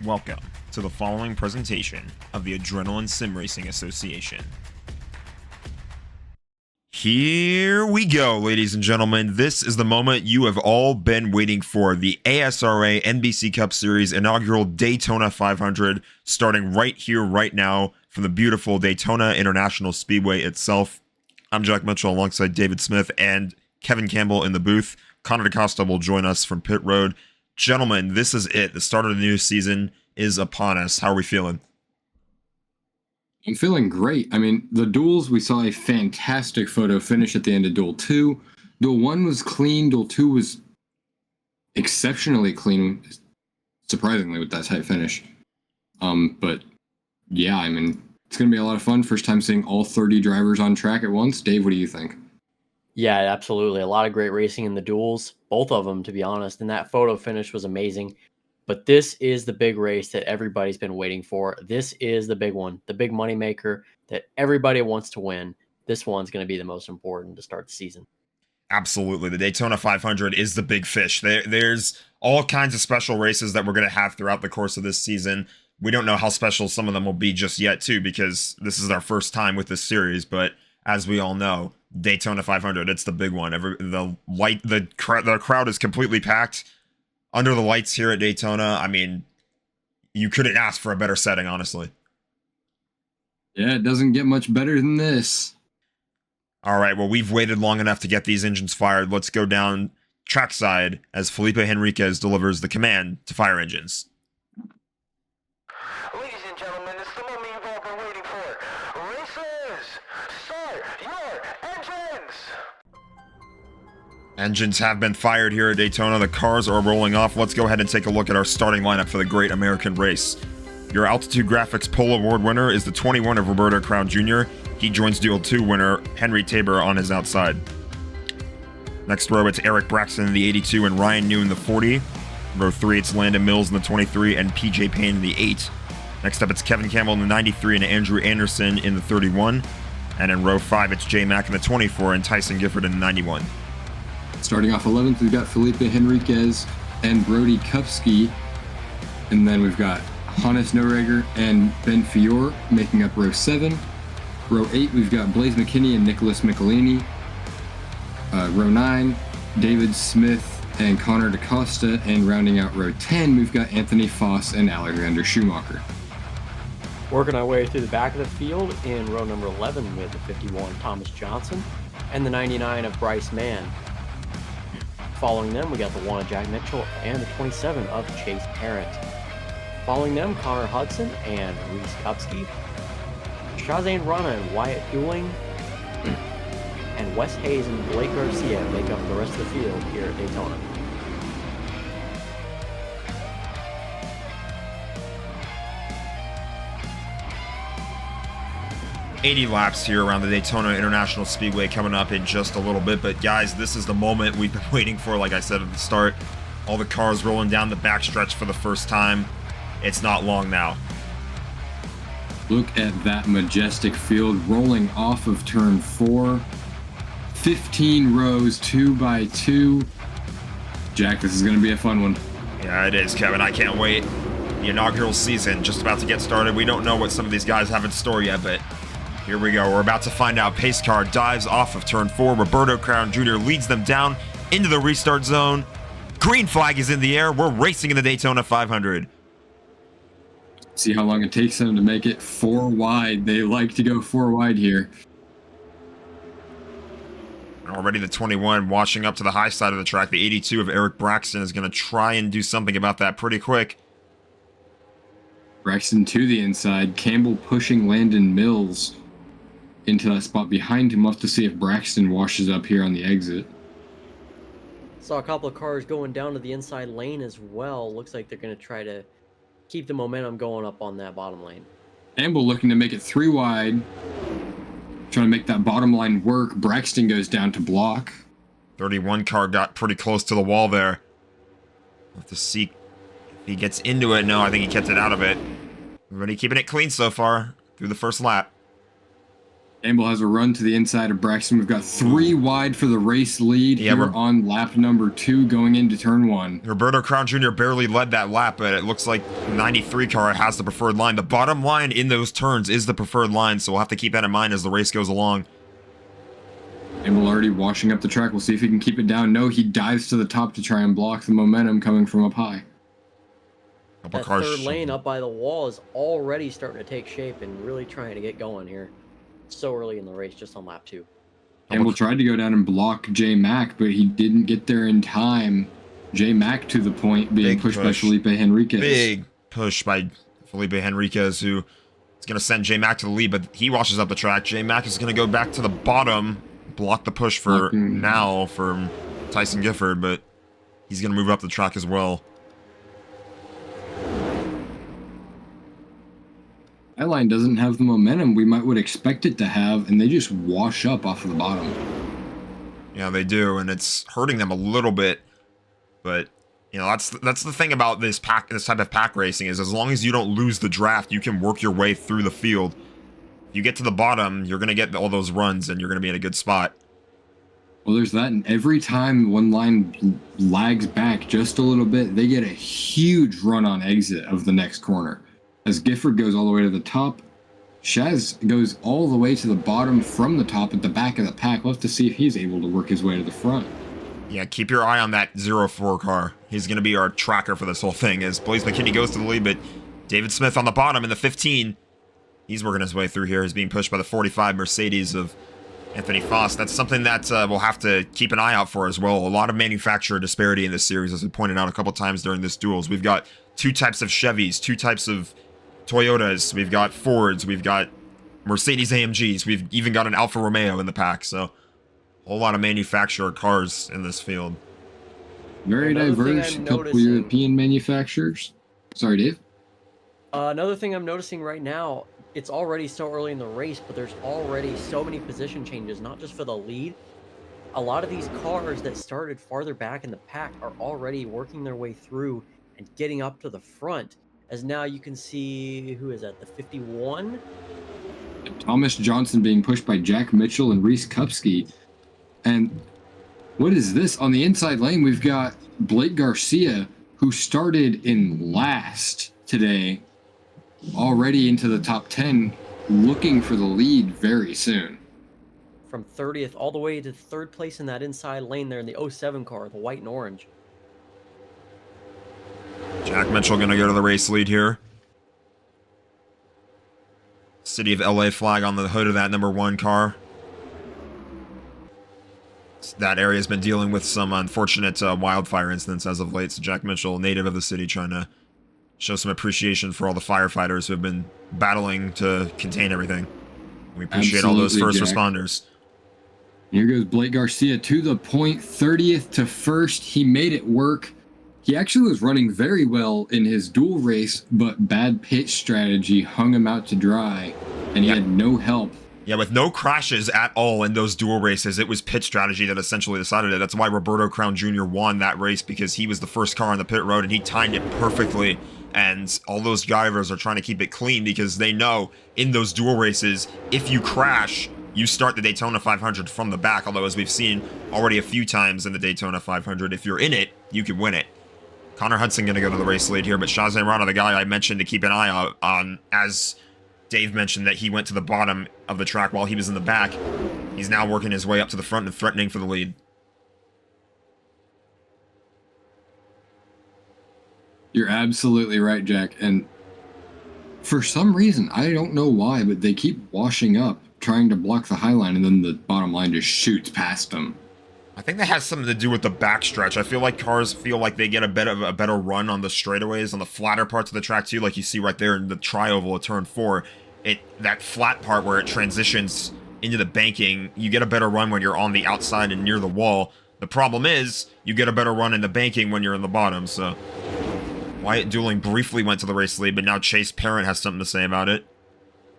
Welcome to the following presentation of the Adrenaline Sim Racing Association. Here we go, ladies and gentlemen. This is the moment you have all been waiting for. The ASRA NBC Cup Series inaugural Daytona 500 starting right here, right now from the beautiful Daytona International Speedway itself. I'm Jack Mitchell alongside David Smith and Kevin Campbell in the booth. Connor DaCosta will join us from pit road. Gentlemen, this is it. The start of the new season is upon us. How are we feeling? I'm feeling great. I mean, the duels, we saw a fantastic photo finish at the end of Duel 2. Duel 1 was clean. Duel 2 was exceptionally clean, surprisingly, with that tight finish. But yeah, I mean, it's going to be a lot of fun. First time seeing all 30 drivers on track at once. Dave, what do you think? Yeah, absolutely. A lot of great racing in the duels, both of them, to be honest. And that photo finish was amazing. But this is the big race that everybody's been waiting for. This is the big one, the big moneymaker that everybody wants to win. This one's going to be the most important to start the season. Absolutely. The Daytona 500 is the big fish. There's all kinds of special races that we're going to have throughout the course of this season. We don't know how special some of them will be just yet, too, because this is our first time with this series. But as we all know, Daytona 500, it's the big one. The crowd is completely packed under the lights here at Daytona. I mean, you couldn't ask for a better setting, honestly. Yeah, it doesn't get much better than this. All right, well, we've waited long enough to get these engines fired. Let's go down trackside as Felipe Henriquez delivers the command to fire engines. Ladies and gentlemen, it's the moment you've all been waiting for. Racers, start your engines! Engines have been fired here at Daytona. The cars are rolling off. Let's go ahead and take a look at our starting lineup for the Great American Race. Your Altitude Graphics Pole Award winner is the 21 of Roberto Crown Jr. He joins Duel 2 winner Henry Tabor on his outside. Next row, it's Eric Braxton in the 82 and Ryan New in the 40. Row 3, it's Landon Mills in the 23 and PJ Payne in the 8. Next up, it's Kevin Campbell in the 93 and Andrew Anderson in the 31. And in row 5, it's Jay Mack in the 24 and Tyson Gifford in the 91. Starting off 11th, we've got Felipe Henriquez and Brody Kupski. And then we've got Hannes Noreger and Ben Fior making up row 7. Row 8, we've got Blaze McKinney and Nicholas Michelini. Row 9, David Smith and Connor DaCosta. And rounding out row 10, we've got Anthony Foss and Alexander Schumacher. Working our way through the back of the field in row number 11 with the 51 Thomas Johnson and the 99 of Bryce Mann. Following them, we got the 1 of Jack Mitchell and the 27 of Chase Parent. Following them, Connor Hudson and Reese Kupski. Shazane Rana and Wyatt Hewling. And Wes Hayes and Blake Garcia make up the rest of the field here at Daytona. "80 laps here around the Daytona International Speedway coming up in just a little bit. But guys, this is the moment we've been waiting for, like I said at the start. All the cars rolling down the backstretch for the first time. It's not long now. Look at that majestic field rolling off of turn 4. 15 rows, 2 by 2. Jack, this is going to be a fun one. Yeah, it is, Kevin. I can't wait. The inaugural season just about to get started. We don't know what some of these guys have in store yet, but here we go. We're about to find out. Pace car dives off of turn 4. Roberto Crown Jr. leads them down into the restart zone. Green flag is in the air. We're racing in the Daytona 500. See how long it takes them to make it 4 wide. They like to go 4 wide here. Already the 21 washing up to the high side of the track. The 82 of Eric Braxton is going to try and do something about that pretty quick. Braxton to the inside. Campbell pushing Landon Mills into that spot behind him. We'll have to see if Braxton washes up here on the exit. Saw a couple of cars going down to the inside lane as well. Looks like they're going to try to keep the momentum going up on that bottom lane. Campbell looking to make it 3 wide. Trying to make that bottom line work. Braxton goes down to block. 31 car got pretty close to the wall there. We'll have to see if he gets into it. No, I think he kept it out of it. Everybody keeping it clean so far through the first lap. Amble has a run to the inside of Braxton. We've got 3 wide for the race lead here on lap number 2 going into turn 1. Roberto Crown Jr. barely led that lap, but it looks like 93 car has the preferred line. The bottom line in those turns is the preferred line, so we'll have to keep that in mind as the race goes along. Amble already washing up the track. We'll see if he can keep it down. No, he dives to the top to try and block the momentum coming from up high. That third lane up by the wall is already starting to take shape and really trying to get going here. So early in the race, just on lap 2. Amble tried to go down and block J Mac, but he didn't get there in time. J Mac to the point, being pushed by Felipe Henriquez. Big push by Felipe Henriquez, who is going to send J Mac to the lead, but he washes up the track. J Mac is going to go back to the bottom, block the push for now from Tyson Gifford, but he's going to move up the track as well. That line doesn't have the momentum we would expect it to have, and they just wash up off of the bottom. Yeah, they do, and it's hurting them a little bit. But you know, that's the thing about this type of pack racing is as long as you don't lose the draft, you can work your way through the field. If you get to the bottom, you're gonna get all those runs, and you're gonna be in a good spot. Well, there's that, and every time one line lags back just a little bit, they get a huge run on exit of the next corner. As Gifford goes all the way to the top, Shaz goes all the way to the bottom from the top at the back of the pack. We'll have to see if he's able to work his way to the front. Yeah, keep your eye on that 04 car. He's going to be our tracker for this whole thing as Blaze McKinney goes to the lead, but David Smith on the bottom in the 15. He's working his way through here. He's being pushed by the 45 Mercedes of Anthony Foss. That's something that we'll have to keep an eye out for as well. A lot of manufacturer disparity in this series, as we pointed out a couple times during this duels. We've got 2 types of Chevys, 2 types of Toyotas, we've got Fords, we've got Mercedes AMGs, we've even got an Alfa Romeo in the pack, so a whole lot of manufacturer cars in this field. Very diverse, a couple European manufacturers. Sorry, Dave. Another thing I'm noticing right now, it's already so early in the race, but there's already so many position changes, not just for the lead. A lot of these cars that started farther back in the pack are already working their way through and getting up to the front. As now you can see, who is that, the 51? Thomas Johnson being pushed by Jack Mitchell and Reese Kupski. And what is this? On the inside lane, we've got Blake Garcia, who started in last today, already into the top 10, looking for the lead very soon. From 30th all the way to 3rd place in that inside lane there in the 07 car, the white and orange. Jack Mitchell going to go to the race lead here. City of LA flag on the hood of that number 1 car. That area has been dealing with some unfortunate wildfire incidents as of late. So Jack Mitchell, native of the city, trying to show some appreciation for all the firefighters who have been battling to contain everything. We appreciate all those first responders. Here goes Blake Garcia to the point, 30th to 1st. He made it work. He actually was running very well in his dual race, but bad pit strategy hung him out to dry, and he had no help. Yeah, with no crashes at all in those dual races, it was pit strategy that essentially decided it. That's why Roberto Crown Jr. won that race, because he was the first car on the pit road, and he timed it perfectly. And all those drivers are trying to keep it clean because they know in those dual races, if you crash, you start the Daytona 500 from the back. Although, as we've seen already a few times in the Daytona 500, if you're in it, you can win it. Connor Hudson going to go to the race lead here, but Shazam Rana, the guy I mentioned to keep an eye out on, as Dave mentioned that he went to the bottom of the track while he was in the back. He's now working his way up to the front and threatening for the lead. You're absolutely right, Jack. And for some reason, I don't know why, but they keep washing up, trying to block the high line, and then the bottom line just shoots past them. I think that has something to do with the backstretch. I feel like cars feel like they get a better run on the straightaways, on the flatter parts of the track too, like you see right there in the tri-oval of turn 4. That flat part where it transitions into the banking, you get a better run when you're on the outside and near the wall. The problem is, you get a better run in the banking when you're in the bottom, so... Wyatt Dueling briefly went to the race lead, but now Chase Parent has something to say about it.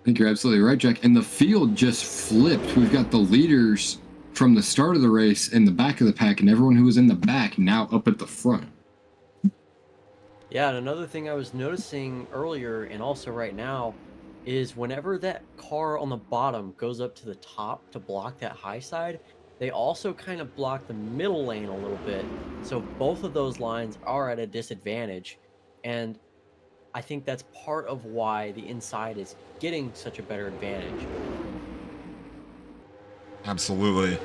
I think you're absolutely right, Jack. And the field just flipped. We've got the leaders from the start of the race in the back of the pack, and everyone who was in the back now up at the front. Yeah, and another thing I was noticing earlier and also right now, is whenever that car on the bottom goes up to the top to block that high side, they also kind of block the middle lane a little bit. So both of those lines are at a disadvantage. And I think that's part of why the inside is getting such a better advantage. Absolutely.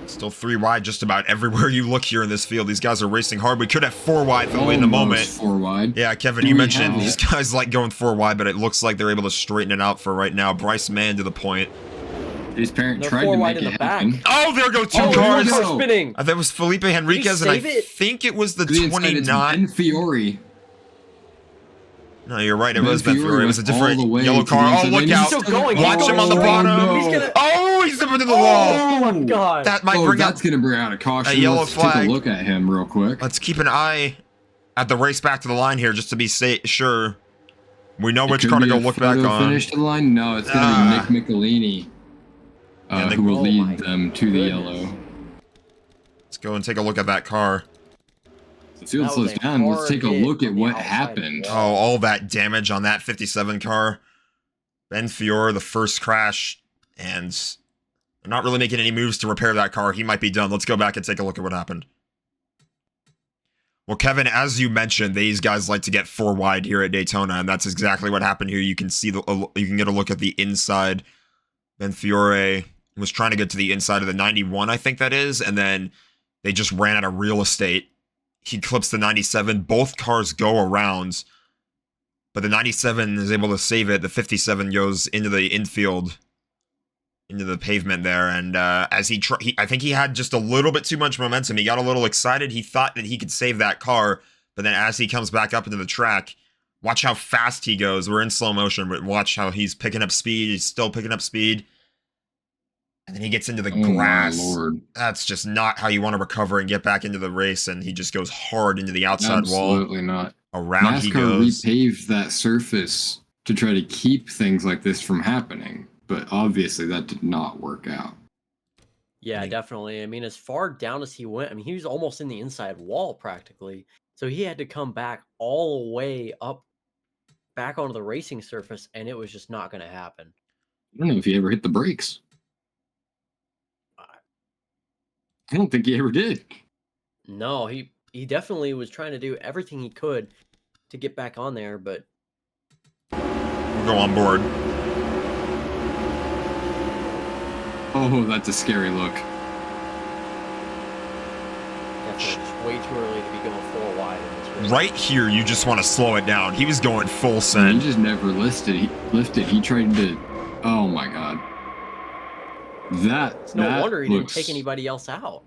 Still 3 wide just about everywhere you look here in this field. These guys are racing hard. We could have 4 wide though in the moment. 4 wide. Yeah, Kevin, you mentioned these guys like going 4 wide, but it looks like they're able to straighten it out for right now. Bryce Mann to the point. His parent They're tried 4 to wide make in it the happen. back. Oh, there go 2 Oh, cars. car spinning. That was Felipe Henriquez, and I save it? think it was the To the inside, it's 29. Ben Fiore. No, you're right. It Ben was Ben Fiore Fiore. It was a went all different the way yellow to the car. Oh, inside look lane. out. He's still going. Watch He's him on the going. bottom. He's gonna... Oh, he's up into the wall. Oh my god. That might bring that's out... going to bring out a caution. a yellow Let's flag. take a look at him real quick. Let's keep an eye at the race back to the line here just to be sure. We know which car to go look back on. Finish to the line? No, it's going to be Nick Michelini, who will lead them to the yellow. Let's go and take a look at that car. The field slows down. Let's take a look at what happened. Oh, all that damage on that 57 car. Ben Fiore, the first crash, and they're not really making any moves to repair that car. He might be done. Let's go back and take a look at what happened. Well, Kevin, as you mentioned, these guys like to get 4 wide here at Daytona, and that's exactly what happened here. You can see you can get a look at the inside. Ben Fiore was trying to get to the inside of the 91, I think that is, and then they just ran out of real estate. He clips the 97. Both cars go around, but the 97 is able to save it. The 57 goes into the infield, into the pavement there, and as I think he had just a little bit too much momentum. He got a little excited. He thought that he could save that car, but then as he comes back up into the track, watch how fast he goes. We're in slow motion, but watch how he's picking up speed. He's still picking up speed. And then he gets into the grass. My Lord. That's just not how you want to recover and get back into the race. And he just goes hard into the outside wall. Absolutely not. Around NASCAR he goes. repaved that surface to try to keep things like this from happening, but obviously that did not work out. Yeah, definitely. I mean, as far down as he went, I mean, he was almost in the inside wall practically. So he had to come back all the way up, back onto the racing surface, and it was just not going to happen. I don't know if he ever hit the brakes. I don't think he ever did. No, he definitely was trying to do everything he could to get back on there, but We'll go on board. Oh, that's a scary look. definitely just way too early to be going 4 wide in this race. Right here, you just want to slow it down. He was going full He send. just never lifted. He tried to. Oh my god. It's no wonder he didn't take anybody else out.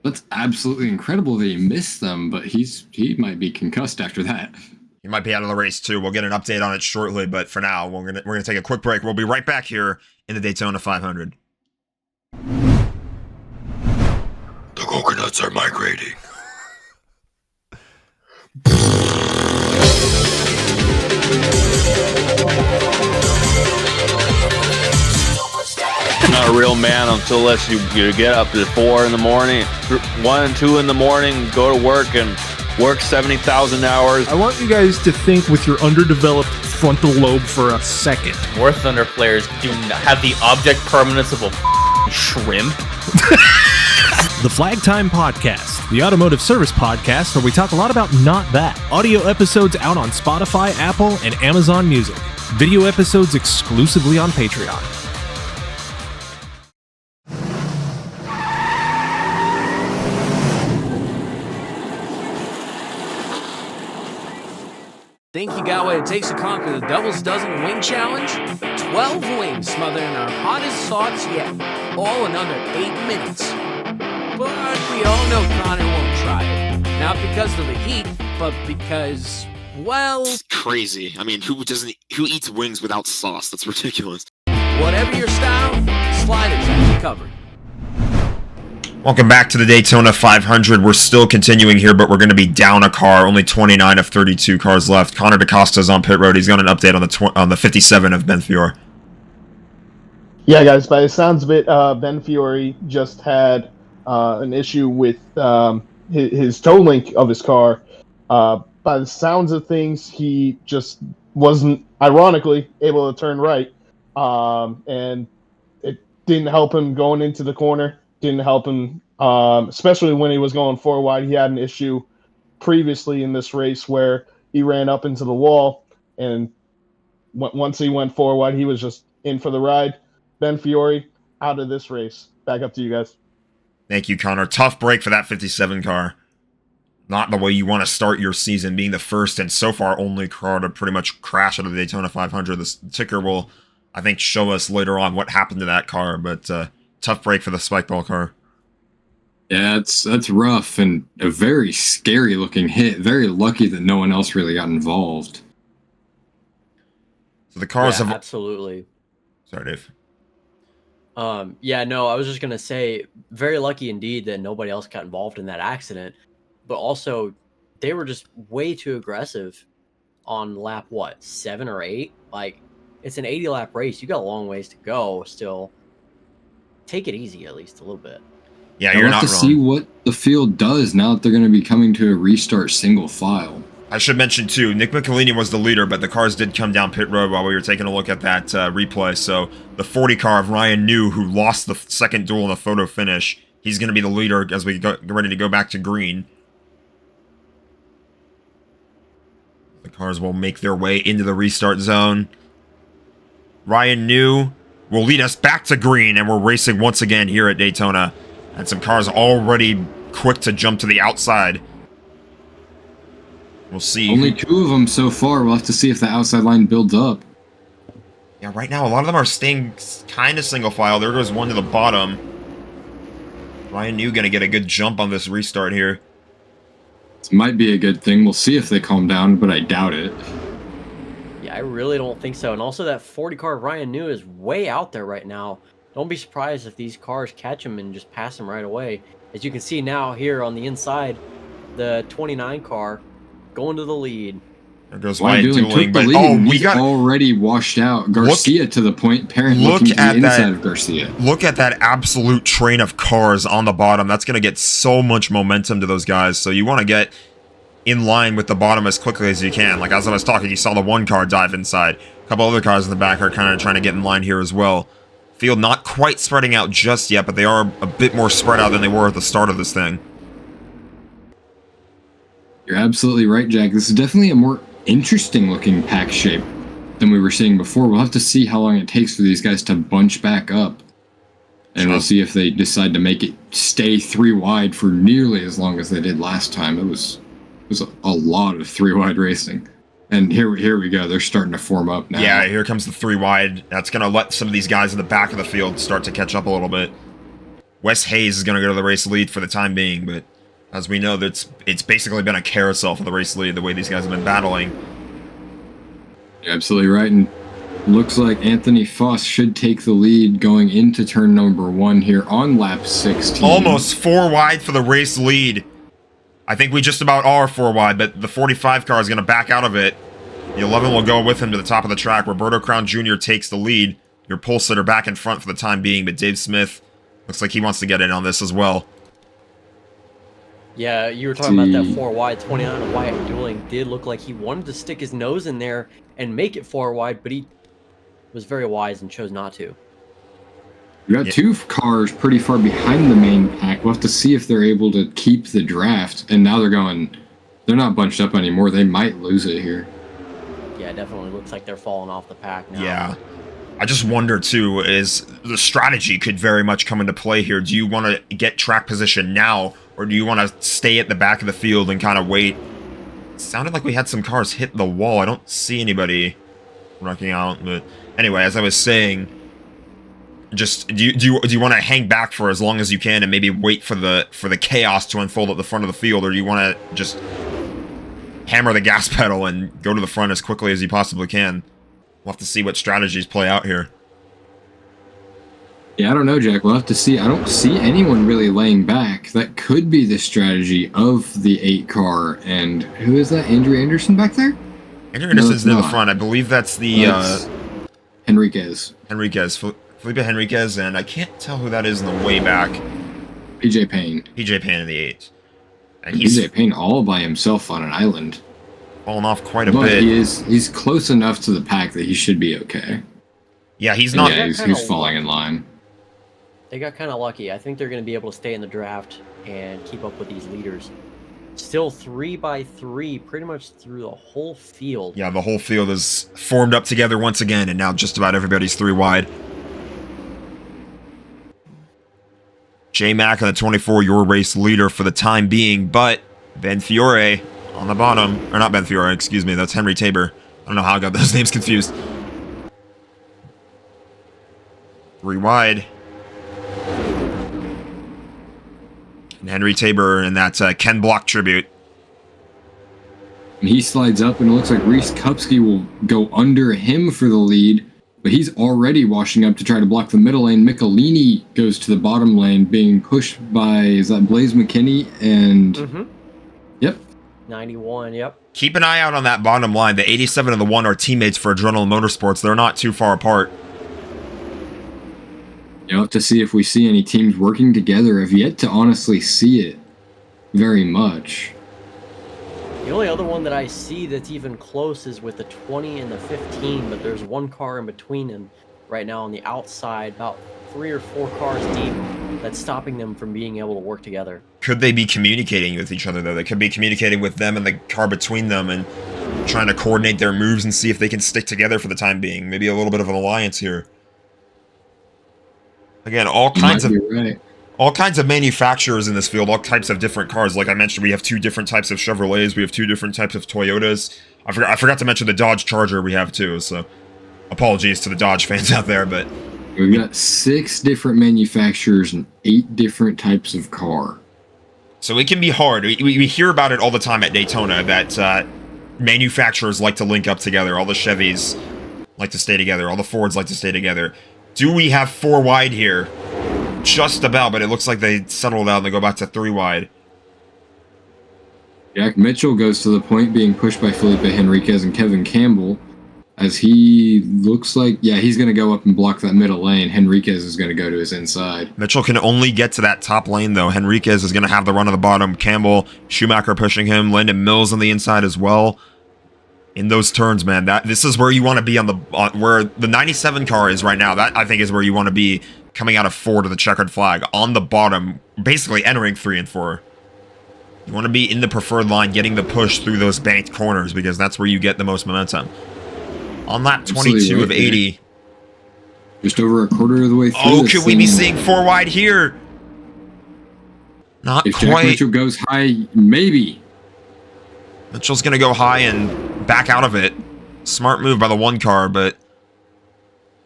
That's absolutely incredible that he missed them, but he might be concussed after that. He might be out of the race too. We'll get an update on it shortly, but for now, we're gonna take a quick break. We'll be right back here in the Daytona 500. The coconuts are migrating. Not a real man unless you get up at 4 in the morning, 1 and 2 in the morning, go to work and work 70,000 hours. I want you guys to think with your underdeveloped frontal lobe for a second. War Thunder players do not have the object permanence of a shrimp. The Flag Time Podcast, the automotive service podcast where we talk a lot about not that. Audio episodes out on Spotify, Apple, and Amazon Music. Video episodes exclusively on Patreon. Think you got what it takes to conquer the Devil's Dozen Wing Challenge? 12 wings smothered in our hottest sauce yet, all in under 8 minutes. But we all know Connor won't try it. Not because of the heat, but because, well, It's crazy. I mean, who eats wings without sauce? That's ridiculous. whatever your style, Sliders has you covered. Welcome back to the Daytona 500. We're still continuing here, but we're going to be down a car. Only 29 of 32 cars left. Connor DaCosta's on pit road. He's got an update on the 57 of Ben Fiore. Yeah, guys, by the sounds of it, Ben Fiore just had an issue with his toe link of his car. By the sounds of things, he just wasn't, ironically, able to turn right. And it didn't help him going into the corner, didn't help him, especially when he was going 4 wide. He had an issue previously in this race where he ran up into the wall, and once he went 4 wide, he was just in for the ride. Ben Fiore out of this race. Back up to you guys. Thank you, Connor. Tough break for that 57 car. Not the way you want to start your season, being the first and so far only car to pretty much crash out of the Daytona 500. This ticker will, I think, show us later on what happened to that car, but tough break for the Spikeball car. Yeah, that's rough and a very scary looking hit. Very lucky that no one else really got involved. So the cars have... Absolutely. Sorry, Dave. Yeah, no, I was just gonna say, very lucky indeed that nobody else got involved in that accident. But also, they were just way too aggressive on lap, 7 or 8? Like, it's an 80-lap race. You got a long ways to go still. Take it easy at least a little bit. Yeah, you're not wrong. We'll have to see what the field does now that they're going to be coming to a restart single file. I should mention, too, Nick Michelini was the leader, but the cars did come down pit road while we were taking a look at that replay. So the 40 car of Ryan New, who lost the second duel in the photo finish, he's going to be the leader as we get ready to go back to green. The cars will make their way into the restart zone. Ryan New will lead us back to green, and we're racing once again here at Daytona. And some cars already quick to jump to the outside. We'll see. Only 2 of them so far. We'll have to see if the outside line builds up. Yeah, right now a lot of them are staying kind of single file. There goes one to the bottom. Ryan New going to get a good jump on this restart here. This might be a good thing. We'll see if they calm down, but I doubt it. Yeah, I really don't think so. And also that 40 car of Ryan New is way out there right now. Don't be surprised if these cars catch him and just pass him right away. As you can see now here on the inside, the 29 car going to the lead. There goes Wyatt dueling, but we got already washed out Garcia to the point. Parent looking at the inside of Garcia. Look at that absolute train of cars on the bottom. That's going to get so much momentum to those guys. So you want to get in line with the bottom as quickly as you can. Like as I was talking, you saw the one car dive inside. A couple other cars in the back are kind of trying to get in line here as well. Field not quite spreading out just yet, but they are a bit more spread out than they were at the start of this thing. You're absolutely right, Jack. This is definitely a more interesting looking pack shape than we were seeing before. We'll have to see how long it takes for these guys to bunch back up. And we'll see if they decide to make it stay 3 wide for nearly as long as they did last time. It was a lot of 3 wide racing. And here we go. They're starting to form up now. Yeah, here comes the 3 wide. That's going to let some of these guys in the back of the field start to catch up a little bit. Wes Hayes is going to go to the race lead for the time being, but as we know, it's basically been a carousel for the race lead, the way these guys have been battling. You're absolutely right, and looks like Anthony Foss should take the lead going into turn number 1 here on lap 16. Almost 4 wide for the race lead. I think we just about are 4 wide, but the 45 car is going to back out of it. The 11 will go with him to the top of the track. Roberto Crown Jr. takes the lead. Your pole sitter back in front for the time being, but Dave Smith looks like he wants to get in on this as well. Yeah, you were talking about that 4 wide, 29 of Wyatt dueling. Did look like he wanted to stick his nose in there and make it 4 wide, but he was very wise and chose not to. We got 2 cars pretty far behind the main pack. We'll have to see if they're able to keep the draft. And now they're not bunched up anymore. They might lose it here. Yeah, it definitely looks like they're falling off the pack now. Yeah. I just wonder, too, is the strategy could very much come into play here. Do you want to get track position now, or do you want to stay at the back of the field and kind of wait? It sounded like we had some cars hit the wall. I don't see anybody wrecking out. But anyway, as I was saying, just do you want to hang back for as long as you can and maybe wait for the chaos to unfold at the front of the field, or do you want to just hammer the gas pedal and go to the front as quickly as you possibly can? We'll have to see what strategies play out here. Yeah, I don't know, Jack. We'll have to see. I don't see anyone really laying back. That could be the strategy of the 8 car. And who is that? Andrew Anderson back there? Andrew Anderson's near the front. I believe that's the Henriquez. Felipe Henriquez, and I can't tell who that is in the way back. PJ Payne. PJ Payne in the 8. And PJ Payne all by himself on an island. fallen off quite a But bit. he's close enough to the pack that he should be okay. Yeah, he's not. Yeah, he's falling in line. They got kind of lucky. I think they're going to be able to stay in the draft and keep up with these leaders. Still 3x3 pretty much through the whole field. Yeah, the whole field is formed up together once again, and now just about everybody's 3 wide. J-Mac on the 24, your race leader for the time being, but Ben Fiore on the bottom. Or not Ben Fiore, excuse me, that's Henry Tabor. I don't know how I got those names confused. 3 wide. And Henry Tabor in that Ken Block tribute. And he slides up, and it looks like Reese Kupski will go under him for the lead, but he's already washing up to try to block the middle lane. Michelini goes to the bottom lane, being pushed by, is that Blaze McKinney? And yep. 91, yep. Keep an eye out on that bottom line. The 87 and the 1 are teammates for Adrenaline Motorsports. They're not too far apart. You know, to see if we see any teams working together. I've yet to honestly see it very much. The only other one that I see that's even close is with the 20 and the 15, but there's one car in between them right now on the outside, about 3 or 4 cars deep, that's stopping them from being able to work together. Could they be communicating with each other, though? They could be communicating with them and the car between them and trying to coordinate their moves and see if they can stick together for the time being. Maybe a little bit of an alliance here. Again, all kinds of manufacturers in this field, all types of different cars. Like I mentioned, we have 2 different types of Chevrolets, we have 2 different types of Toyotas. I forgot to mention the Dodge Charger we have too, so apologies to the Dodge fans out there, but we've got 6 different manufacturers and 8 different types of car. So it can be hard. We hear about it all the time at Daytona, that manufacturers like to link up together. All the Chevys like to stay together, all the Fords like to stay together. Do we have 4 wide here? Just about, but it looks like they settled out and they go back to 3 wide. Jack Mitchell goes to the point, being pushed by Felipe Henriquez and Kevin Campbell, as he looks like, yeah, he's going to go up and block that middle lane. Henriquez is going to go to his inside. Mitchell can only get to that top lane, though. Henriquez is going to have the run on the bottom. Campbell, Schumacher pushing him. Landon Mills on the inside as well. In those turns, man, this is where you want to be where the 97 car is right now. That, I think, is where you want to be coming out of 4 to the checkered flag. On the bottom, basically entering 3 and 4. You want to be in the preferred line, getting the push through those banked corners, because that's where you get the most momentum. On lap 22 of 80. Just over a quarter of the way through. Oh, could we be seeing 4 wide here? Not if quite. Jack Mitchell goes high, maybe. Mitchell's going to go high and back out of it. Smart move by the 1 car, but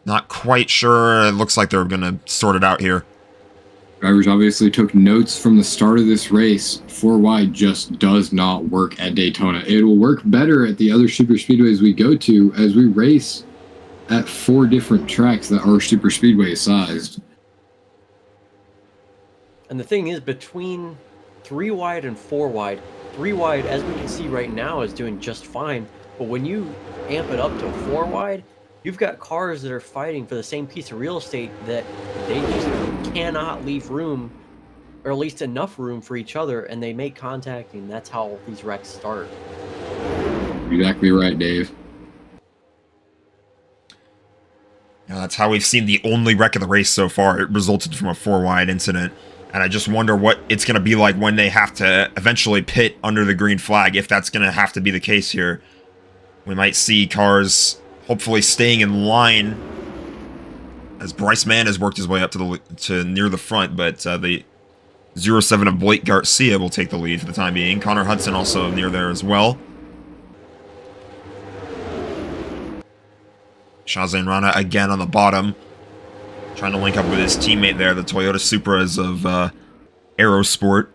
not quite sure. It looks like they're going to sort it out here. Drivers obviously took notes from the start of this race. 4 wide just does not work at Daytona. It will work better at the other super speedways we go to, as we race at 4 different tracks that are super speedway sized. And the thing is, between 3 wide and 4 wide, 3 wide, as we can see right now, is doing just fine. But when you amp it up to 4 wide, you've got cars that are fighting for the same piece of real estate that they just cannot leave room, or at least enough room for each other, and they make contact, and that's how these wrecks start. Exactly right, Dave. Yeah, that's how we've seen the only wreck of the race so far. It resulted from a 4 wide incident. And I just wonder what it's going to be like when they have to eventually pit under the green flag, if that's going to have to be the case here. We might see cars hopefully staying in line, as Bryce Mann has worked his way up to near the front, but the 07 of Blake Garcia will take the lead for the time being. Connor Hudson also near there as well. Shazan Rana again on the bottom, trying to link up with his teammate there, the Toyota Supras of Aerosport.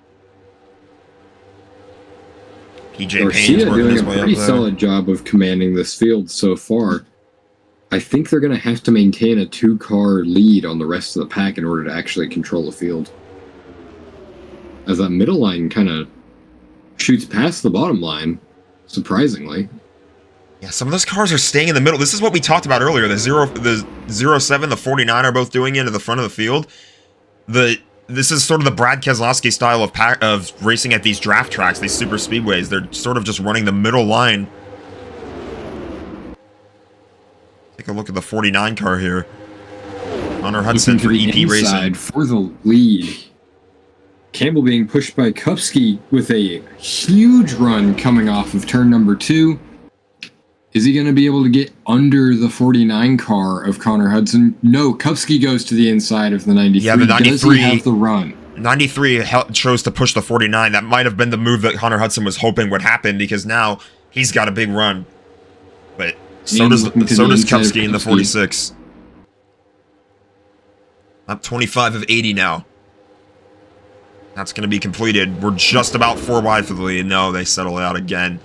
PJ Payne's working his way up there. Doing a pretty solid job of commanding this field so far. I think they're going to have to maintain a 2-car lead on the rest of the pack in order to actually control the field, as that middle line kind of shoots past the bottom line, surprisingly. Yeah, some of those cars are staying in the middle. This is what we talked about earlier. The 07, the 49 are both doing into the front of the field. The This is sort of the Brad Keselowski style of racing at these draft tracks, these super speedways. They're sort of just running the middle line. Take a look at the 49 car here. Connor Hudson for EP Racing. For the lead. Campbell being pushed by Kupski with a huge run coming off of turn number 2. Is he going to be able to get under the 49 car of Connor Hudson? No, Kupski goes to the inside of the 93. Yeah, the 93. Does he have the run? 93 chose to push the 49. That might have been the move that Connor Hudson was hoping would happen because now he's got a big run. But so does Kupski in the 46. Up 25 of 80 now. That's going to be completed. We're just about 4 wide for the lead. No, they settle out again.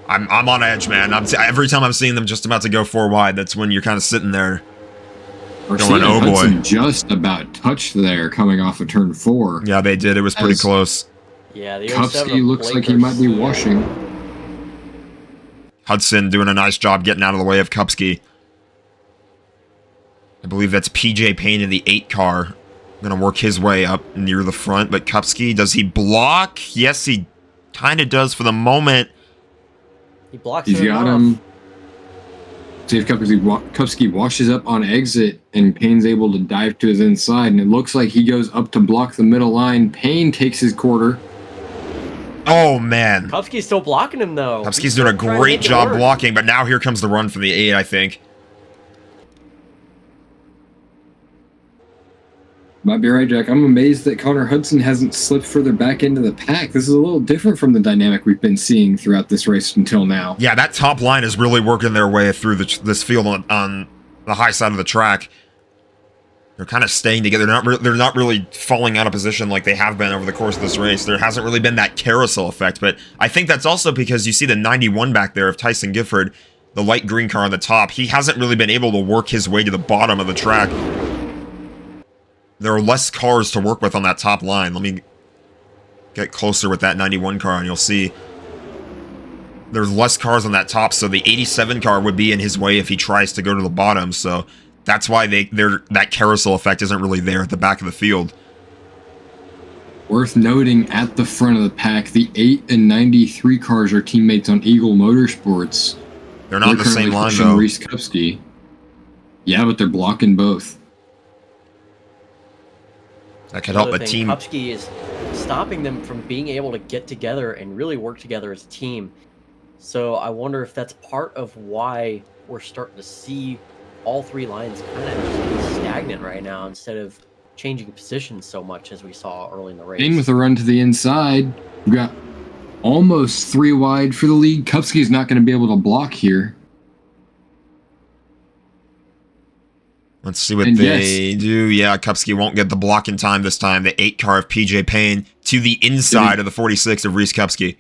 I'm on edge, man. Every time I'm seeing them just about to go 4 wide, that's when you're kind of sitting there going, oh boy. Hudson just about touched there coming off of turn 4. Yeah, they did. It was pretty close. Yeah, the Kupski looks like he might be washing. Hudson doing a nice job getting out of the way of Kupski. I believe that's PJ Payne in the 8 car. Going to work his way up near the front, but Kupski, does he block? Yes, he kind of does for the moment. He blocks He's got him. See if Kupski washes up on exit, and Payne's able to dive to his inside, and it looks like he goes up to block the middle line. Payne takes his quarter. Oh, man. Kupski's still blocking him, though. Kupski's doing a great job blocking, but now here comes the run from the 8, I think. Might be right, Jack. I'm amazed that Connor Hudson hasn't slipped further back into the pack. This is a little different from the dynamic we've been seeing throughout this race until now. Yeah, that top line is really working their way through this field on the high side of the track. They're kind of staying together. They're not really falling out of position like they have been over the course of this race. There hasn't really been that carousel effect, but I think that's also because you see the 91 back there of Tyson Gifford, the light green car on the top. He hasn't really been able to work his way to the bottom of the track. There are less cars to work with on that top line. Let me get closer with that 91 car, and you'll see there's less cars on that top, so the 87 car would be in his way if he tries to go to the bottom, so that's why that carousel effect isn't really there at the back of the field. Worth noting, at the front of the pack, the 8 and 93 cars are teammates on Eagle Motorsports. They're not in the same line, though. Reese Kupski. Yeah, but they're blocking both. That could help a team. Kupski is stopping them from being able to get together and really work together as a team. So I wonder if that's part of why we're starting to see all 3 lines kind of stagnant right now instead of changing positions so much as we saw early in the race. In with a run to the inside. We've got almost 3 wide for the lead. Kupski's not going to be able to block here. Let's see what they do. Yeah, Kupski won't get the block in time this time. The 8 car of PJ Payne to the inside of the 46 of Reese Kupski.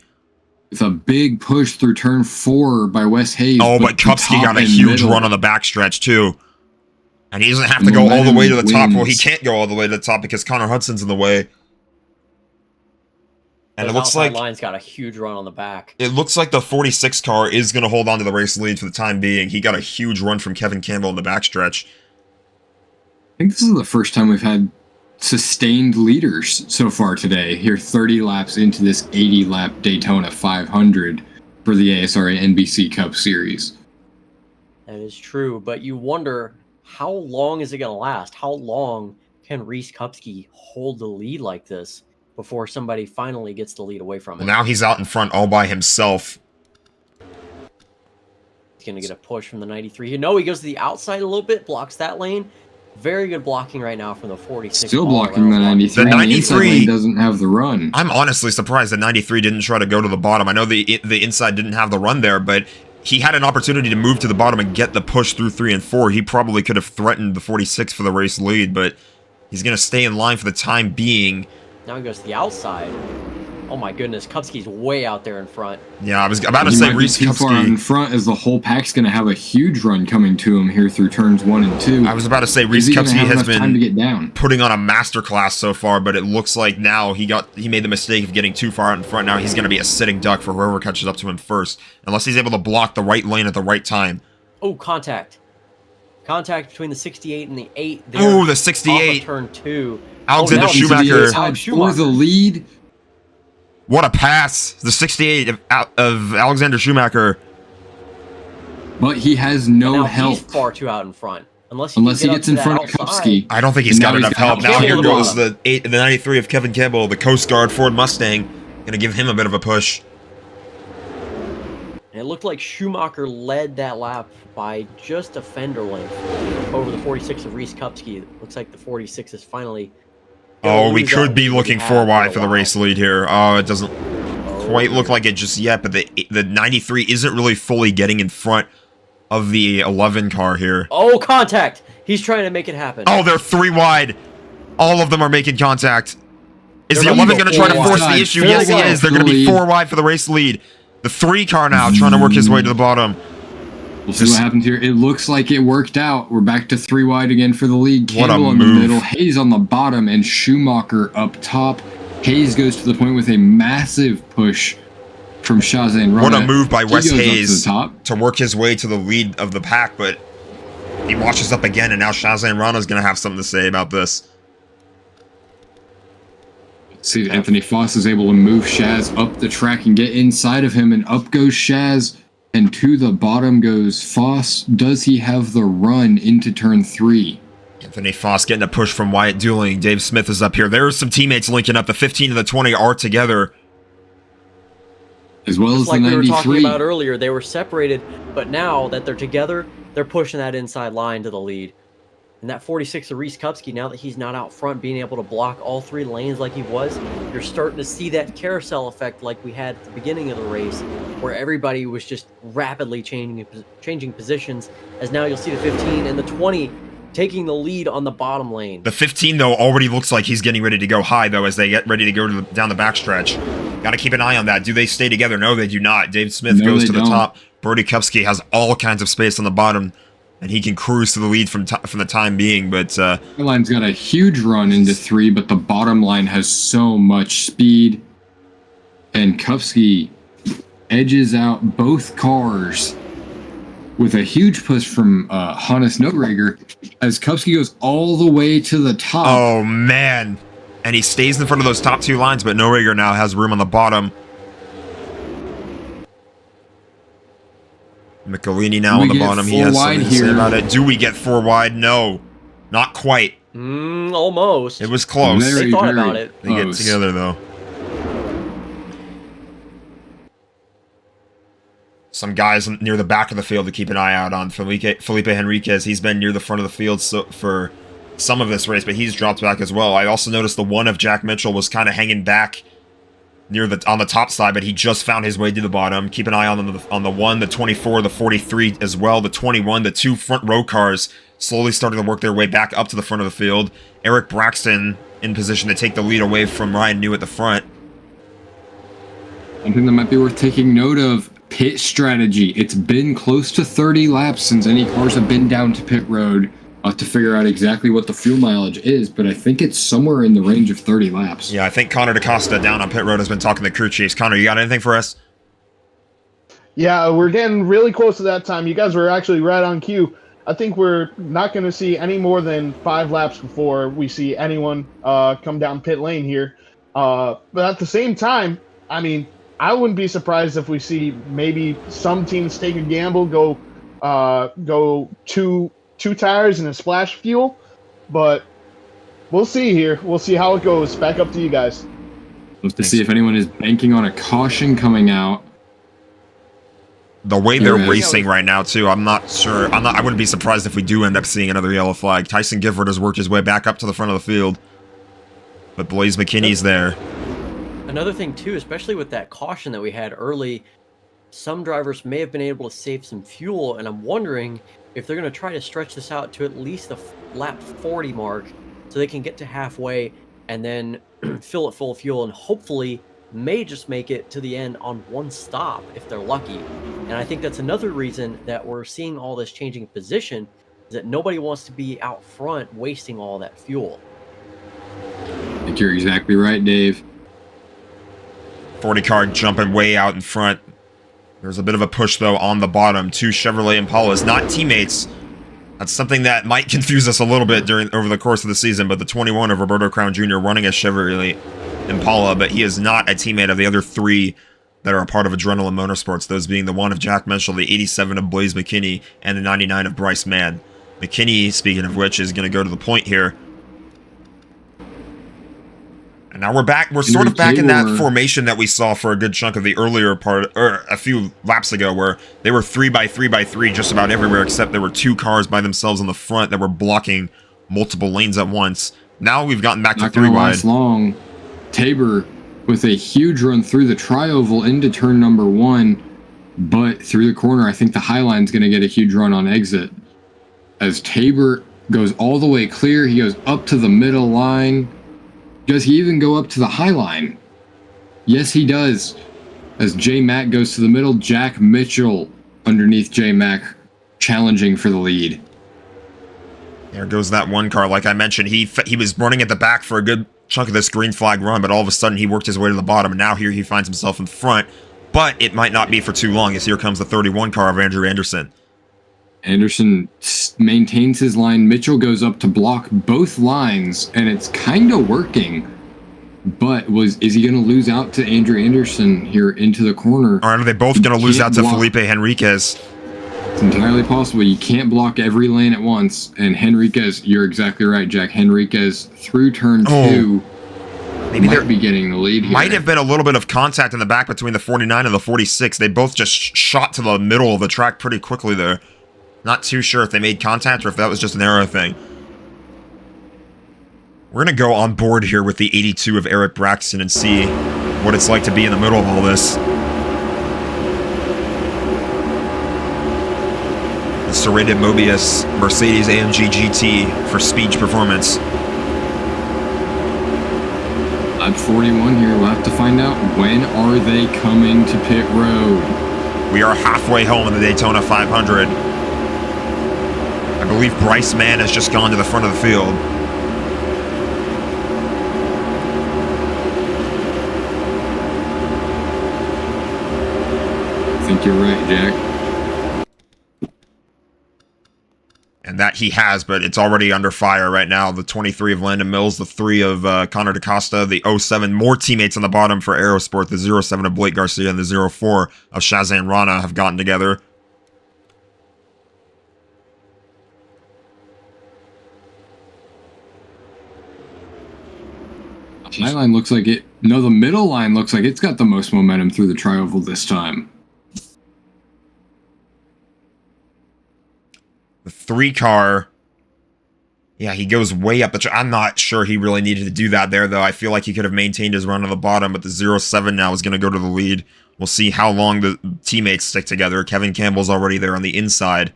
It's a big push through turn 4 by Wes Hayes. Oh, but Kupski got a huge run on the backstretch, too. And he doesn't have to go all the way to the top. Well, he can't go all the way to the top because Connor Hudson's in the way. And it looks like line's got a huge run on the back. It looks like the 46 car is going to hold on to the race lead for the time being. He got a huge run from Kevin Campbell in the backstretch. I think this is the first time we've had sustained leaders so far today. Here 30 laps into this 80-lap Daytona 500 for the ASRA NBC Cup Series. That is true, but you wonder, how long is it going to last? How long can Reese Kupski hold the lead like this before somebody finally gets the lead away from him? Well, now he's out in front all by himself. He's going to get a push from the 93. No, he goes to the outside a little bit, blocks that lane. Very good blocking right now from the 46. Still blocking the 93. The 93 doesn't have the run. I'm honestly surprised that 93 didn't try to go to the bottom. I know the inside didn't have the run there, but he had an opportunity to move to the bottom and get the push through 3 and 4. He probably could have threatened the 46 for the race lead, but he's going to stay in line for the time being. Now he goes to the outside. Oh my goodness, Kupski's way out there in front. Yeah, I was about to say Reese Kupski. Far in front, as the whole pack's going to have a huge run coming to him here through turns 1 and 2. I was about to say Reese Kupski has been time to get down. Putting on a masterclass so far, but it looks like now he made the mistake of getting too far out in front. Now he's going to be a sitting duck for whoever catches up to him first, unless he's able to block the right lane at the right time. Oh, contact. Contact between the 68 and the 8. Oh, the 68. Off of turn 2. Alexander no, Into the Schumacher. inside Schumacher. for the lead. What a pass. The 68 of Alexander Schumacher. But he has But no now help. he's far too out in front. Unless He can get gets up in to that front of outside. Kupski. I don't think he's And got now he's enough got help. Now Campbell here to the goes bottom. the 93 of Kevin Campbell, the Coast Guard Ford Mustang. Gonna give him a bit of a push. And it looked like Schumacher led that lap by just a fender length over the 46 of Reese Kupski. It looks like the 46 is finally. gonna Oh, we lose that could be lead looking he 4 had wide a for the while. race lead here. Oh, it doesn't quite look like it just yet, but the 93 isn't really fully getting in front of the 11 car here. Oh, contact! He's trying to make it happen. Oh, they're 3 wide. All of them are making contact. Is They're the about 11 to going to go try to four force wide. the issue? Four Yes, he wide is. They're for going to the be lead. 4 wide for the race lead. The 3 car now trying to work his way to the bottom. We'll see what happens here. It looks like it worked out. We're back to 3 wide again for the lead. What a Campbell in the move. middle, Hayes on the bottom, and Schumacher up top. Hayes goes to the point with a massive push from Shazane Rana. What a move by He Wes goes up to Hayes the top. to work his way to the lead of the pack, but he washes up again, and now Shazane Rana's going to have something to say about this. See, Anthony Foss is able to move Shaz up the track and get inside of him, and up goes Shaz, and to the bottom goes Foss. Does he have the run into turn 3? Anthony Foss getting a push from Wyatt Dooling. Dave Smith is up here. There's some teammates linking up. The 15 and the 20 are together. As well Just as like the we were talking 93. about earlier, they were separated, but now that they're together, they're pushing that inside line to the lead. And that 46 of Reese Kupski, now that he's not out front, being able to block all 3 lanes like he was, you're starting to see that carousel effect like we had at the beginning of the race, where everybody was just rapidly changing positions, as now you'll see the 15 and the 20 taking the lead on the bottom lane. The 15, though, already looks like he's getting ready to go high, though, as they get ready to go to down the backstretch. Got to keep an eye on that. Do they stay together? No, they do not. Dave Smith No, goes they to the don't. top. Brody Kupski has all kinds of space on the bottom, and he can cruise to the lead from the time being, but... The line's got a huge run into 3, but the bottom line has so much speed. And Kupski edges out both cars with a huge push from Hannes Noreger as Kupski goes all the way to the top. Oh, man. And he stays in front of those top 2 lines, but Noreger now has room on the bottom. Michelini now on the bottom. He has something to say about it. Do we get 4 wide? No. Not quite. Almost. It was close. They thought about it. They get together, though. Some guys near the back of the field to keep an eye out on. Felipe Henriquez, he's been near the front of the field for some of this race, but he's dropped back as well. I also noticed the 1 of Jack Mitchell was kind of hanging back on the top side, but he just found his way to the bottom. Keep an eye on the 1, the 24, the 43 as well, the 21, the 2 front row cars slowly starting to work their way back up to the front of the field. Eric Braxton in position to take the lead away from Ryan New at the front. Something that might be worth taking note of, pit strategy. It's been close to 30 laps since any cars have been down to pit road. I'll have to figure out exactly what the fuel mileage is, but I think it's somewhere in the range of 30 laps. Yeah, I think Connor DaCosta down on pit road has been talking to crew chiefs. Connor, you got anything for us? Yeah, we're getting really close to that time. You guys were actually right on cue. I think we're not going to see any more than 5 laps before we see anyone come down pit lane here. But at the same time, I mean, I wouldn't be surprised if we see maybe some teams take a gamble, go two tires and a splash fuel. But we'll see here. We'll see how it goes. Back up to you guys. Let's see if anyone is banking on a caution coming out. The way they're racing right now, too, I'm not sure. I wouldn't be surprised if we do end up seeing another yellow flag. Tyson Gifford has worked his way back up to the front of the field, but Blaze McKinney's there. Another thing, too, especially with that caution that we had early, some drivers may have been able to save some fuel, and I'm wondering if they're going to try to stretch this out to at least the lap 40 mark so they can get to halfway and then fill it full of fuel and hopefully may just make it to the end on 1 stop if they're lucky. And I think that's another reason that we're seeing all this changing position, is that nobody wants to be out front wasting all that fuel. I think you're exactly right, Dave. 40 car jumping way out in front. There's a bit of a push, though, on the bottom. 2 Chevrolet Impalas, not teammates, That's something that might confuse us a little bit over the course of the season, but the 21 of Roberto Crown Jr. running a Chevrolet Impala, but he is not a teammate of the other 3 that are a part of Adrenaline Motorsports, those being the 1 of Jack Mitchell, the 87 of Blaze McKinney, and the 99 of Bryce Mann. McKinney, speaking of which, is going to go to the point here. And now we're back. We're sort of back in that formation that we saw for a good chunk of the earlier part, or a few laps ago, where they were 3x3x3 just about everywhere, except there were 2 cars by themselves on the front that were blocking multiple lanes at once. Now we've gotten back to 3 wide. Long. Tabor with a huge run through the tri-oval into turn number 1, but through the corner, I think the high line's going to get a huge run on exit. As Tabor goes all the way clear, he goes up to the middle line. Does he even go up to the high line? Yes, he does. As J Mac goes to the middle, Jack Mitchell underneath J Mac, challenging for the lead. There goes that 1 car. Like I mentioned, he was running at the back for a good chunk of this green flag run, but all of a sudden he worked his way to the bottom, and now here he finds himself in front. But it might not be for too long, as here comes the 31 car of Andrew Anderson. Anderson maintains his line. Mitchell goes up to block both lines, and it's kind of working. But is he going to lose out to Andrew Anderson here into the corner? Or are they both going to lose out to Felipe Henriquez? It's entirely possible. You can't block every lane at once. And Henriquez, you're exactly right, Jack. Henriquez through turn 2 maybe might be getting the lead here. Might have been a little bit of contact in the back between the 49 and the 46. They both just shot to the middle of the track pretty quickly there. Not too sure if they made contact or if that was just an arrow thing. We're going to go on board here with the 82 of Eric Braxton and see what it's like to be in the middle of all this. The serrated Mobius Mercedes AMG GT for speech performance. Lap 41 here. We'll have to find out, when are they coming to pit road? We are halfway home in the Daytona 500. I believe Bryce Mann has just gone to the front of the field. I think you're right, Jack. And that he has, but it's already under fire right now. The 23 of Landon Mills, the 3 of Connor DaCosta, the 07, more teammates on the bottom for Aerosport, the 07 of Blake Garcia, and the 04 of Shazan Rana have gotten together. The high line looks like it. No, the middle line looks like it's got the most momentum through the tri-oval this time. The 3 car, yeah, he goes way up the track. I'm not sure he really needed to do that there, though. I feel like he could have maintained his run on the bottom, but the 07 now is going to go to the lead. We'll see how long the teammates stick together. Kevin Campbell's already there on the inside.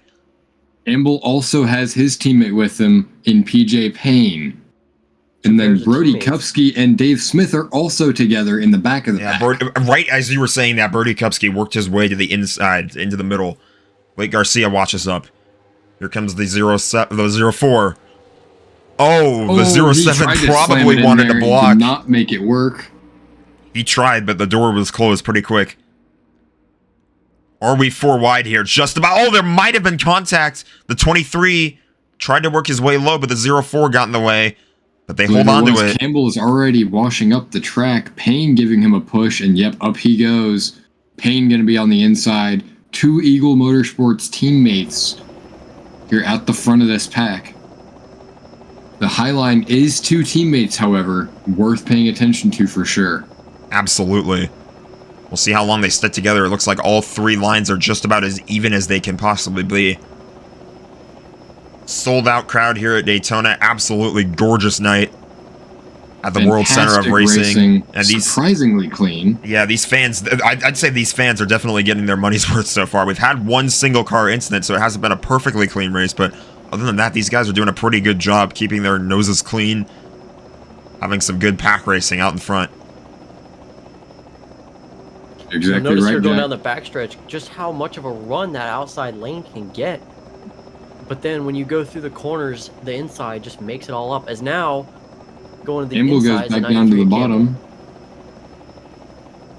Campbell also has his teammate with him in PJ Payne. And then Brody Kupski and Dave Smith are also together in the back of the pack. Right as you were saying that, Brody Kupski worked his way to the inside, into the middle. Blake Garcia watches up. Here comes the 04. Oh, the 07 probably wanted to block. Did not make it work. He tried, but the door was closed pretty quick. Are we 4 wide here? Just about. Oh, there might have been contact. The 23 tried to work his way low, but the 04 got in the way. But they hold on to it. Campbell is already washing up the track. Payne giving him a push, and yep, up he goes. Payne going to be on the inside. 2 Eagle Motorsports teammates here at the front of this pack. The high line is 2 teammates, however, worth paying attention to for sure. Absolutely. We'll see how long they stick together. It looks like all 3 lines are just about as even as they can possibly be. Sold out crowd here at Daytona. Absolutely gorgeous night at the World Center of Racing. And these surprisingly clean. Yeah, these fans, I'd say these fans are definitely getting their money's worth so far. We've had 1 single car incident, so it hasn't been a perfectly clean race, but other than that, these guys are doing a pretty good job keeping their noses clean, having some good pack racing out in front. Exactly notice right. You're going down the backstretch, just how much of a run that outside lane can get. But then when you go through the corners, the inside just makes it all up. As now, going to the Campbell inside, goes back down to the bottom.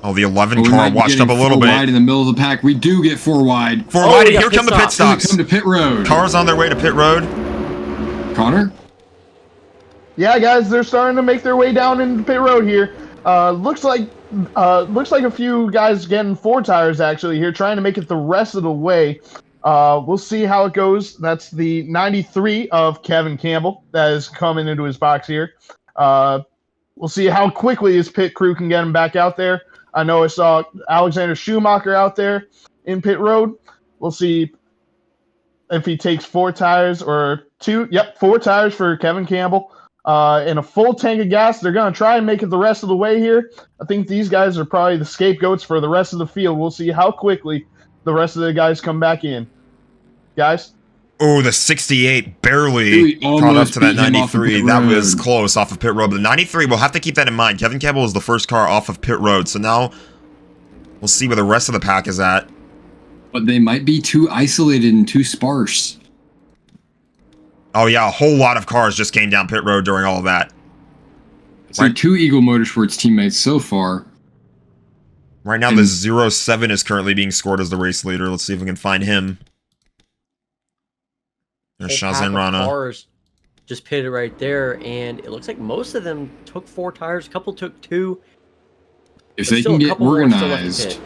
Oh, the 11 we car might be washed up a getting little four wide bit. in the middle of the pack. We do get 4 wide. 4 wide, we got here come the pit stop. We stops. come to pit road. Cars on their way to pit road. Connor? Yeah, guys, they're starting to make their way down into pit road here. Looks like a few guys getting 4 tires actually here, trying to make it the rest of the way. We'll see how it goes. That's the 93 of Kevin Campbell that is coming into his box here. We'll see how quickly his pit crew can get him back out there. I know I saw Alexander Schumacher out there in pit road. We'll see if he takes 4 tires or 2. Yep, 4 tires for Kevin Campbell. And a full tank of gas. They're going to try and make it the rest of the way here. I think these guys are probably the scapegoats for the rest of the field. We'll see how quickly the rest of the guys come back in. Guys? Oh, the 68 barely caught up to that 93. That was close off of pit road. But the 93, we'll have to keep that in mind. Kevin Campbell is the first car off of pit road. So now we'll see where the rest of the pack is at. But they might be too isolated and too sparse. Oh, yeah, a whole lot of cars just came down pit road during all of that. So 2 Eagle Motorsports teammates so far. Right now, the 07 is currently being scored as the race leader. Let's see if we can find him. There's Shazan Rana. Cars just pitted right there, and it looks like most of them took 4 tires. A couple took 2. If they can get organized,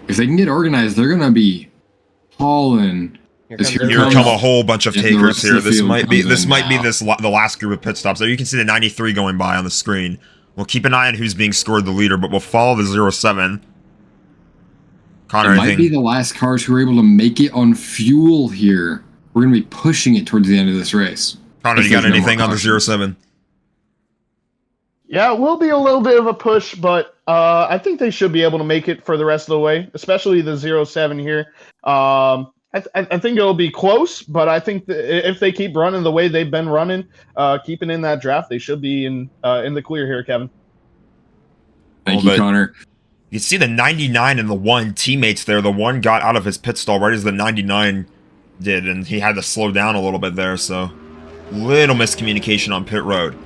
they're gonna be hauling. Here come a whole bunch of takers here. This might be the last group of pit stops. There you can see the 93 going by on the screen. We'll keep an eye on who's being scored the leader, but we'll follow the 07. Connor, it might be the last cars who are able to make it on fuel here. We're going to be pushing it towards the end of this race. Connor, you got anything on the 07? Yeah, it will be a little bit of a push, but I think they should be able to make it for the rest of the way, especially the 07 here. I think it'll be close, but I think that if they keep running the way they've been running, keeping in that draft, they should be in the clear here, Kevin. Thank you, Connor. You see the 99 and the 1 teammates there. The 1 got out of his pit stall right as the 99 did, and he had to slow down a little bit there, so little miscommunication on pit road.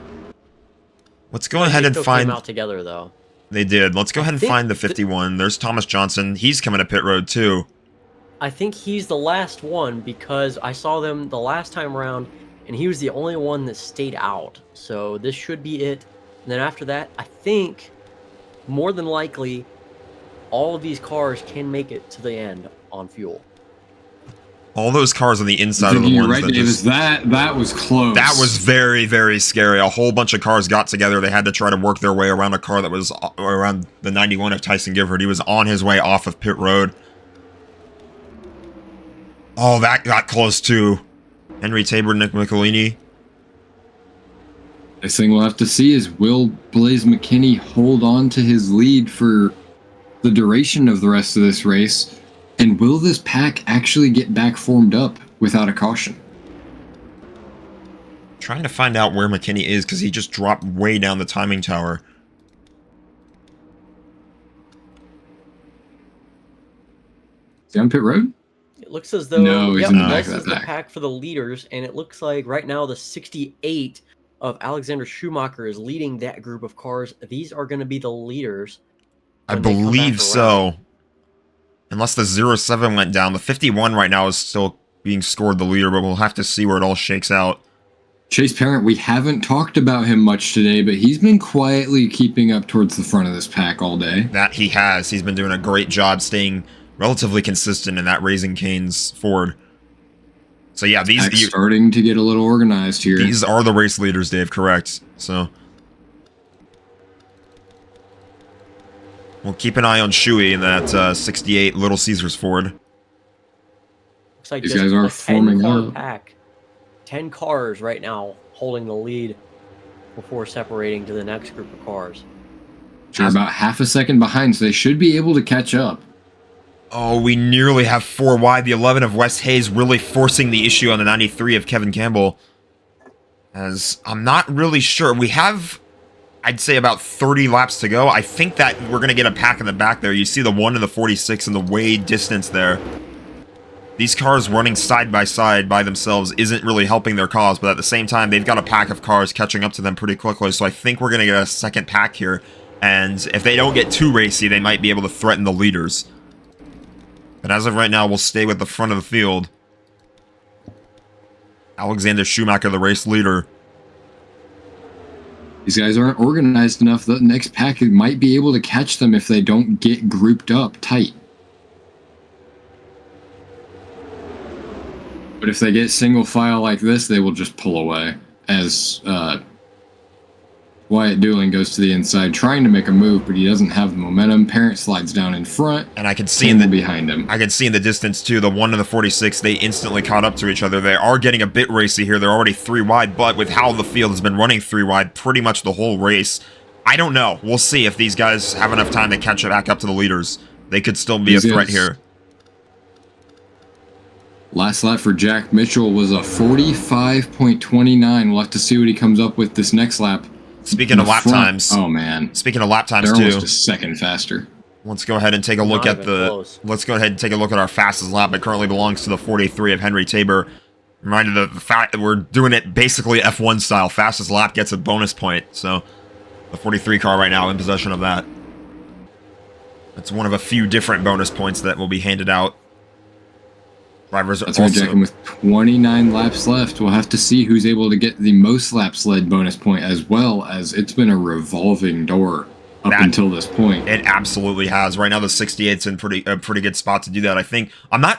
Let's go ahead and find... Came out together, though. They did. Let's go ahead and find the 51. There's Thomas Johnson. He's coming to pit road, too. I think he's the last one because I saw them the last time around, and he was the only one that stayed out. So this should be it. And then after that, I think, more than likely, all of these cars can make it to the end on fuel. All those cars on the inside of the ones right, Davis. That was close. That was very, very scary. A whole bunch of cars got together. They had to try to work their way around a car that was around the 91 of Tyson Gifford. He was on his way off of pit road. Oh, that got close too. Henry Tabor, Nick Michelini. Next thing we'll have to see is, will Blaze McKinney hold on to his lead for the duration of the rest of this race? And will this pack actually get back formed up without a caution? Trying to find out where McKinney is because he just dropped way down the timing tower. Is he on pit road? It looks as though he's in the back this of is that the pack. pack for the leaders, and it looks like right now the 68 of Alexander Schumacher is leading that group of cars. These are going to be the leaders. I believe so. Unless the 07 went down. The 51 right now is still being scored the leader, but we'll have to see where it all shakes out. Chase Parent, we haven't talked about him much today, but he's been quietly keeping up towards the front of this pack all day. That he has. He's been doing a great job staying relatively consistent in that Raising Cane's Ford. So yeah, these Pack's starting to get a little organized here. These are the race leaders, Dave, correct. So we'll keep an eye on Shuey in that 68 Little Caesars Ford. Looks like these guys are forming up. Pack. 10 cars right now holding the lead before separating to the next group of cars. They're about half a second behind, so they should be able to catch up. Oh, we nearly have 4 wide. The 11 of Wes Hayes really forcing the issue on the 93 of Kevin Campbell. As I'm not really sure. We have, I'd say, about 30 laps to go. I think that we're going to get a pack in the back there. You see the 1 and the 46 and the way distance there. These cars running side by side by themselves isn't really helping their cause, but at the same time, they've got a pack of cars catching up to them pretty quickly, so I think we're going to get a second pack here. And if they don't get too racy, they might be able to threaten the leaders. But as of right now, we'll stay with the front of the field. Alexander Schumacher, the race leader. These guys aren't organized enough. The next pack might be able to catch them if they don't get grouped up tight. But if they get single file like this, they will just pull away. As Wyatt Dooling goes to the inside, trying to make a move, but he doesn't have the momentum. Parent slides down in front, and I can see in the behind him. I can see in the distance too. The 1 and the 46, they instantly caught up to each other. They are getting a bit racy here. They're already 3 wide, but with how the field has been running 3 wide pretty much the whole race, I don't know. We'll see if these guys have enough time to catch it back up to the leaders. They could still be a threat here. Last lap for Jack Mitchell was a 45.29. We'll have to see what he comes up with this next lap. Speaking of lap times. Oh, man. Speaking of lap times, they're too. almost a second faster. Let's go ahead and take a look at Let's go ahead and take a look at our fastest lap. It currently belongs to the 43 of Henry Tabor. Reminded of the fact that we're doing it basically F1 style. Fastest lap gets a bonus point. So, the 43 car right now in possession of that. It's one of a few different bonus points that will be handed out. Drivers are That's right, Jack. And with 29 laps left, we'll have to see who's able to get the most laps led bonus point, as well as it's been a revolving door up until this point. It absolutely has. Right now, the 68's in a pretty good spot to do that. I think I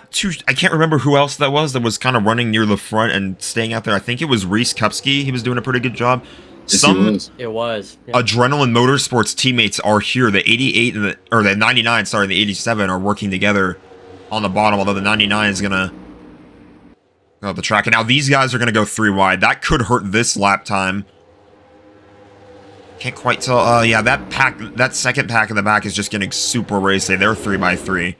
can't remember who else that was kind of running near the front and staying out there. I think it was Reese Kupski. He was doing a pretty good job. Yes, it was. Yeah. Adrenaline Motorsports teammates are here. The 88 and the 99, sorry, the 87 are working together on the bottom, although the 99 is gonna go up the track. And now these guys are gonna go 3 wide. That could hurt this lap time. Can't quite tell. Yeah, that second pack in the back is just getting super racy. They're 3x3.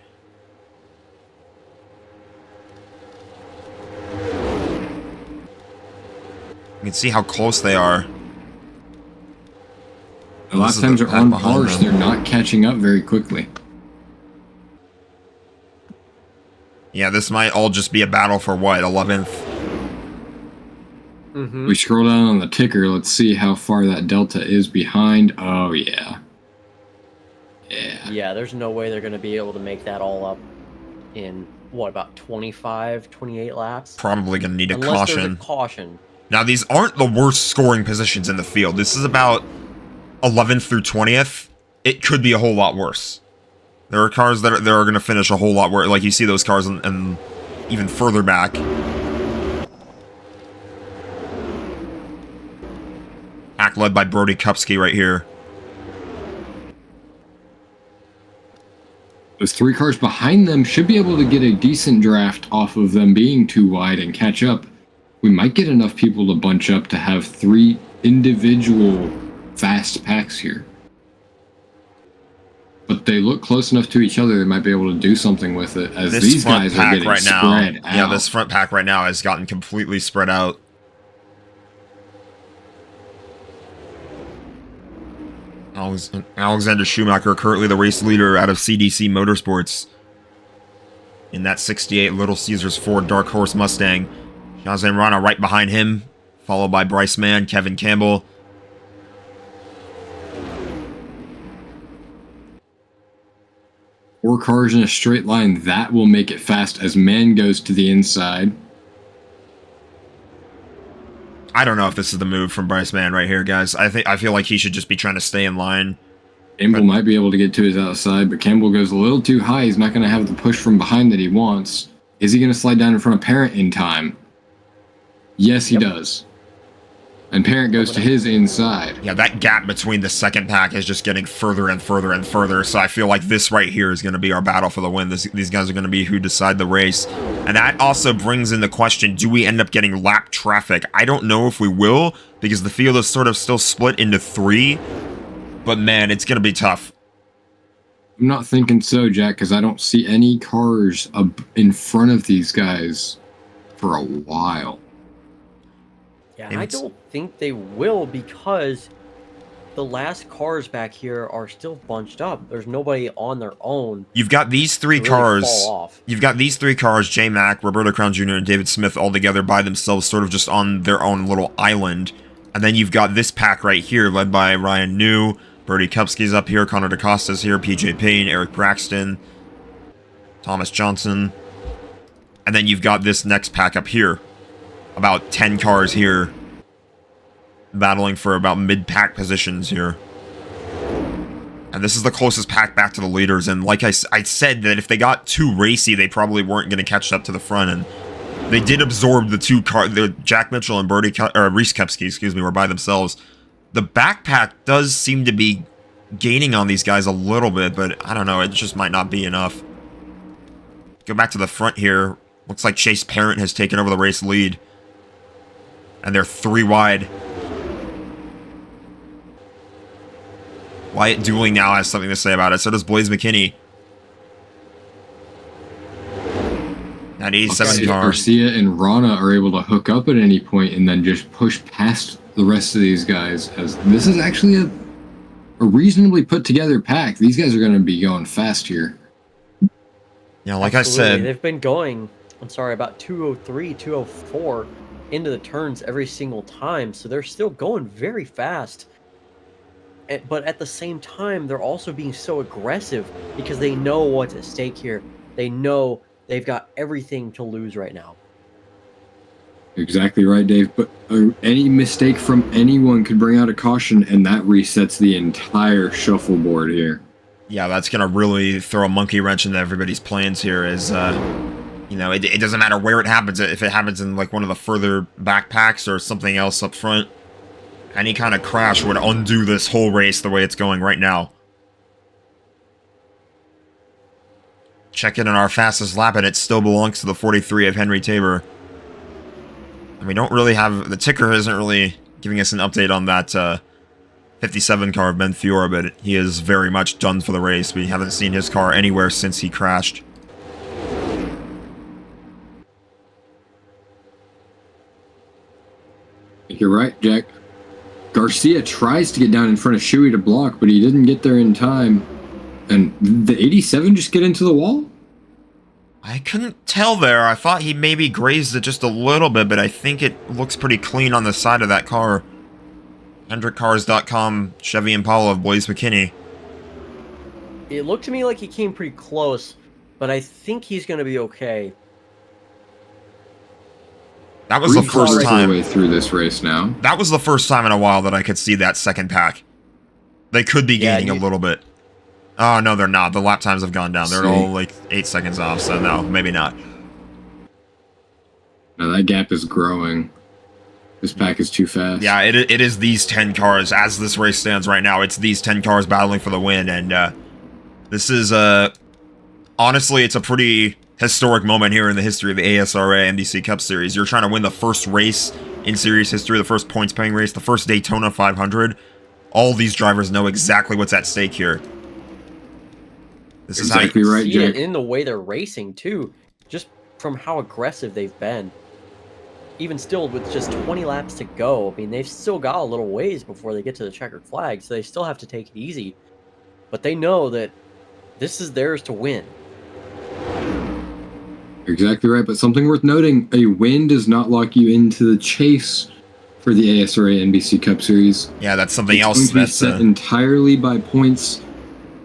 You can see how close they are. The lap times are on par, so they're not catching up very quickly. Yeah, this might all just be a battle for what, 11th? We scroll down on the ticker. Let's see how far that delta is behind. Oh, yeah. Yeah, there's no way they're going to be able to make that all up in, what, about 25, 28 laps? Probably going to need a Unless caution. There's a caution. Now, these aren't the worst scoring positions in the field. This is about 11th through 20th. It could be a whole lot worse. There are cars that are going to finish a whole lot worse. Like, you see those cars and even further back. Pack led by Brody Kupski right here. Those 3 cars behind them should be able to get a decent draft off of them being too wide and catch up. We might get enough people to bunch up to have 3 individual fast packs here. But they look close enough to each other, they might be able to do something with it, as these guys are getting spread out. Yeah, this front pack right now has gotten completely spread out. Alexander Schumacher, currently the race leader out of CDC Motorsports. In that 68 Little Caesars Ford Dark Horse Mustang. Shazan Rana right behind him, followed by Bryce Mann, Kevin Campbell. 4 cars in a straight line, that will make it fast as Mann goes to the inside. I don't know if this is the move from Bryce Mann right here, guys. I feel like he should just be trying to stay in line. Campbell might be able to get to his outside, but Campbell goes a little too high. He's not going to have the push from behind that he wants. Is he going to slide down in front of Parent in time? Yes, he does. And Parent goes to his inside. Yeah, that gap between the second pack is just getting further and further and further. So I feel like this right here is going to be our battle for the win. These guys are going to be who decide the race. And that also brings in the question, do we end up getting lap traffic? I don't know if we will, because the field is sort of still split into 3. But man, it's going to be tough. I'm not thinking so, Jack, because I don't see any cars in front of these guys for a while. Yeah, and I don't think they will, because the last cars back here are still bunched up. There's nobody on their own. You've got these 3 cars. You've got these 3 cars, J Mac, Roberto Crown Jr., and David Smith all together by themselves, sort of just on their own little island. And then you've got this pack right here, led by Ryan New, Brody Kupski's up here, Connor DaCosta's here, PJ Payne, Eric Braxton, Thomas Johnson. And then you've got this next pack up here. About 10 cars here. Battling for about mid-pack positions here. And this is the closest pack back to the leaders. And like I said, that if they got too racy, they probably weren't going to catch up to the front. And they did absorb the two cars. Jack Mitchell and Reese Kupski, excuse me, were by themselves. The backpack does seem to be gaining on these guys a little bit, but I don't know. It just might not be enough. Go back to the front here. Looks like Chase Parent has taken over the race lead. And they're 3 wide. Wyatt Dooling now has something to say about it. So does Blaze McKinney. That 87 car. Garcia and Rana are able to hook up at any point and then just push past the rest of these guys. As this is actually a reasonably put together pack. These guys are going to be going fast here. Yeah, like Absolutely. I said, they've been going, about 203, 204 into the turns every single time, so they're still going very fast. But at the same time, they're also being so aggressive because they know what's at stake here. They know they've got everything to lose right now. Exactly right, Dave. But any mistake from anyone could bring out a caution, and that resets the entire shuffleboard here. yeah, that's going to really throw a monkey wrench into everybody's plans here. It doesn't matter where it happens. If it happens in like one of the further backpacks or something else up front, any kind of crash would undo this whole race the way it's going right now. Check in on our fastest lap, and it still belongs to the 43 of Henry Tabor. And we don't really have... The ticker isn't really giving us an update on that 57 car of Ben Fiora, but he is very much done for the race. We haven't seen his car anywhere since he crashed. You're right, Jack. Garcia tries to get down in front of Shuey to block, but he didn't get there in time. And the 87 just get into the wall? I couldn't tell there. I thought he maybe grazed it just a little bit, but I think it looks pretty clean on the side of that car. HendrickCars.com, Chevy Impala of Blaze McKinney. It looked to me like he came pretty close, but I think he's going to be okay. That was the first time. Way through this race now. That was the first time in a while that I could see that second pack. They could be gaining a little bit. Oh, no, they're not. The lap times have gone down. They're all like 8 seconds off, so no, maybe not. Now that gap is growing. This pack is too fast. Yeah, it is these 10 cars. As this race stands right now, it's these 10 cars battling for the win, and this is, honestly, it's a pretty historic moment here in the history of the ASRA NBC Cup Series. You're trying to win the first race in series history, the first points-paying race, the first Daytona 500. All these drivers know exactly what's at stake here. This is exactly how you right, see Jack. it in the way they're racing too, just from how aggressive they've been. Even still, with just 20 laps to go, I mean, they've still got a little ways before they get to the checkered flag, so they still have to take it easy. But they know that this is theirs to win. Exactly right, but something worth noting, a win does not lock you into the chase for the ASRA NBC Cup Series. Yeah, that's something else. It's going to be set entirely by points,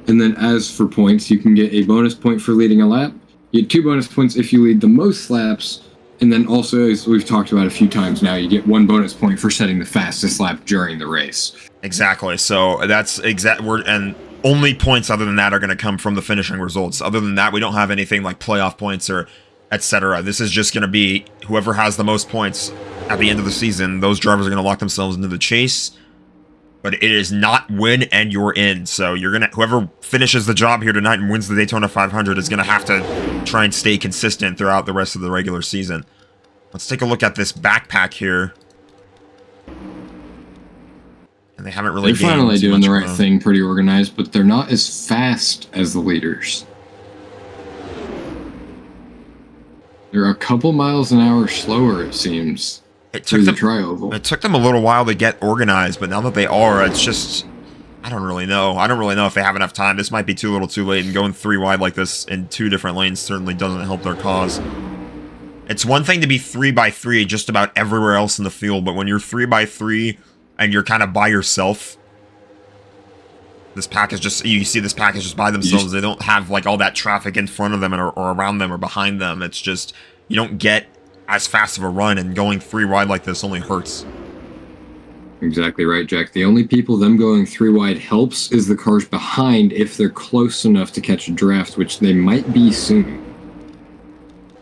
and then as for points, you can get a bonus point for leading a lap. You get 2 bonus points if you lead the most laps, and then also, as we've talked about a few times now, you get 1 bonus point for setting the fastest lap during the race. Exactly, so that's and only points other than that are going to come from the finishing results. Other than that, we don't have anything like playoff points or etc. This is just going to be whoever has the most points at the end of the season. Those drivers are going to lock themselves into the chase. But it is not win and you're in. So you're gonna whoever finishes the job here tonight and wins the Daytona 500 is going to have to try and stay consistent throughout the rest of the regular season. Let's take a look at this backpack here. And they haven't really. They're finally doing the right thing, pretty organized, but they're not as fast as the leaders. They're a couple miles an hour slower, it seems. It took them, tri-oval. It took them a little while to get organized, but now that they are, it's just... I don't really know. I don't really know if they have enough time. This might be too little too late, and going 3 wide like this in 2 different lanes certainly doesn't help their cause. It's one thing to be 3x3 just about everywhere else in the field, but when you're 3x3 and you're kind of by yourself, This pack is just, you see this pack is just by themselves. They don't have like all that traffic in front of them or around them or behind them. It's just, you don't get as fast of a run, and going 3 wide like this only hurts. Exactly right, Jack. The only people them going 3 wide helps is the cars behind if they're close enough to catch a draft, which they might be soon.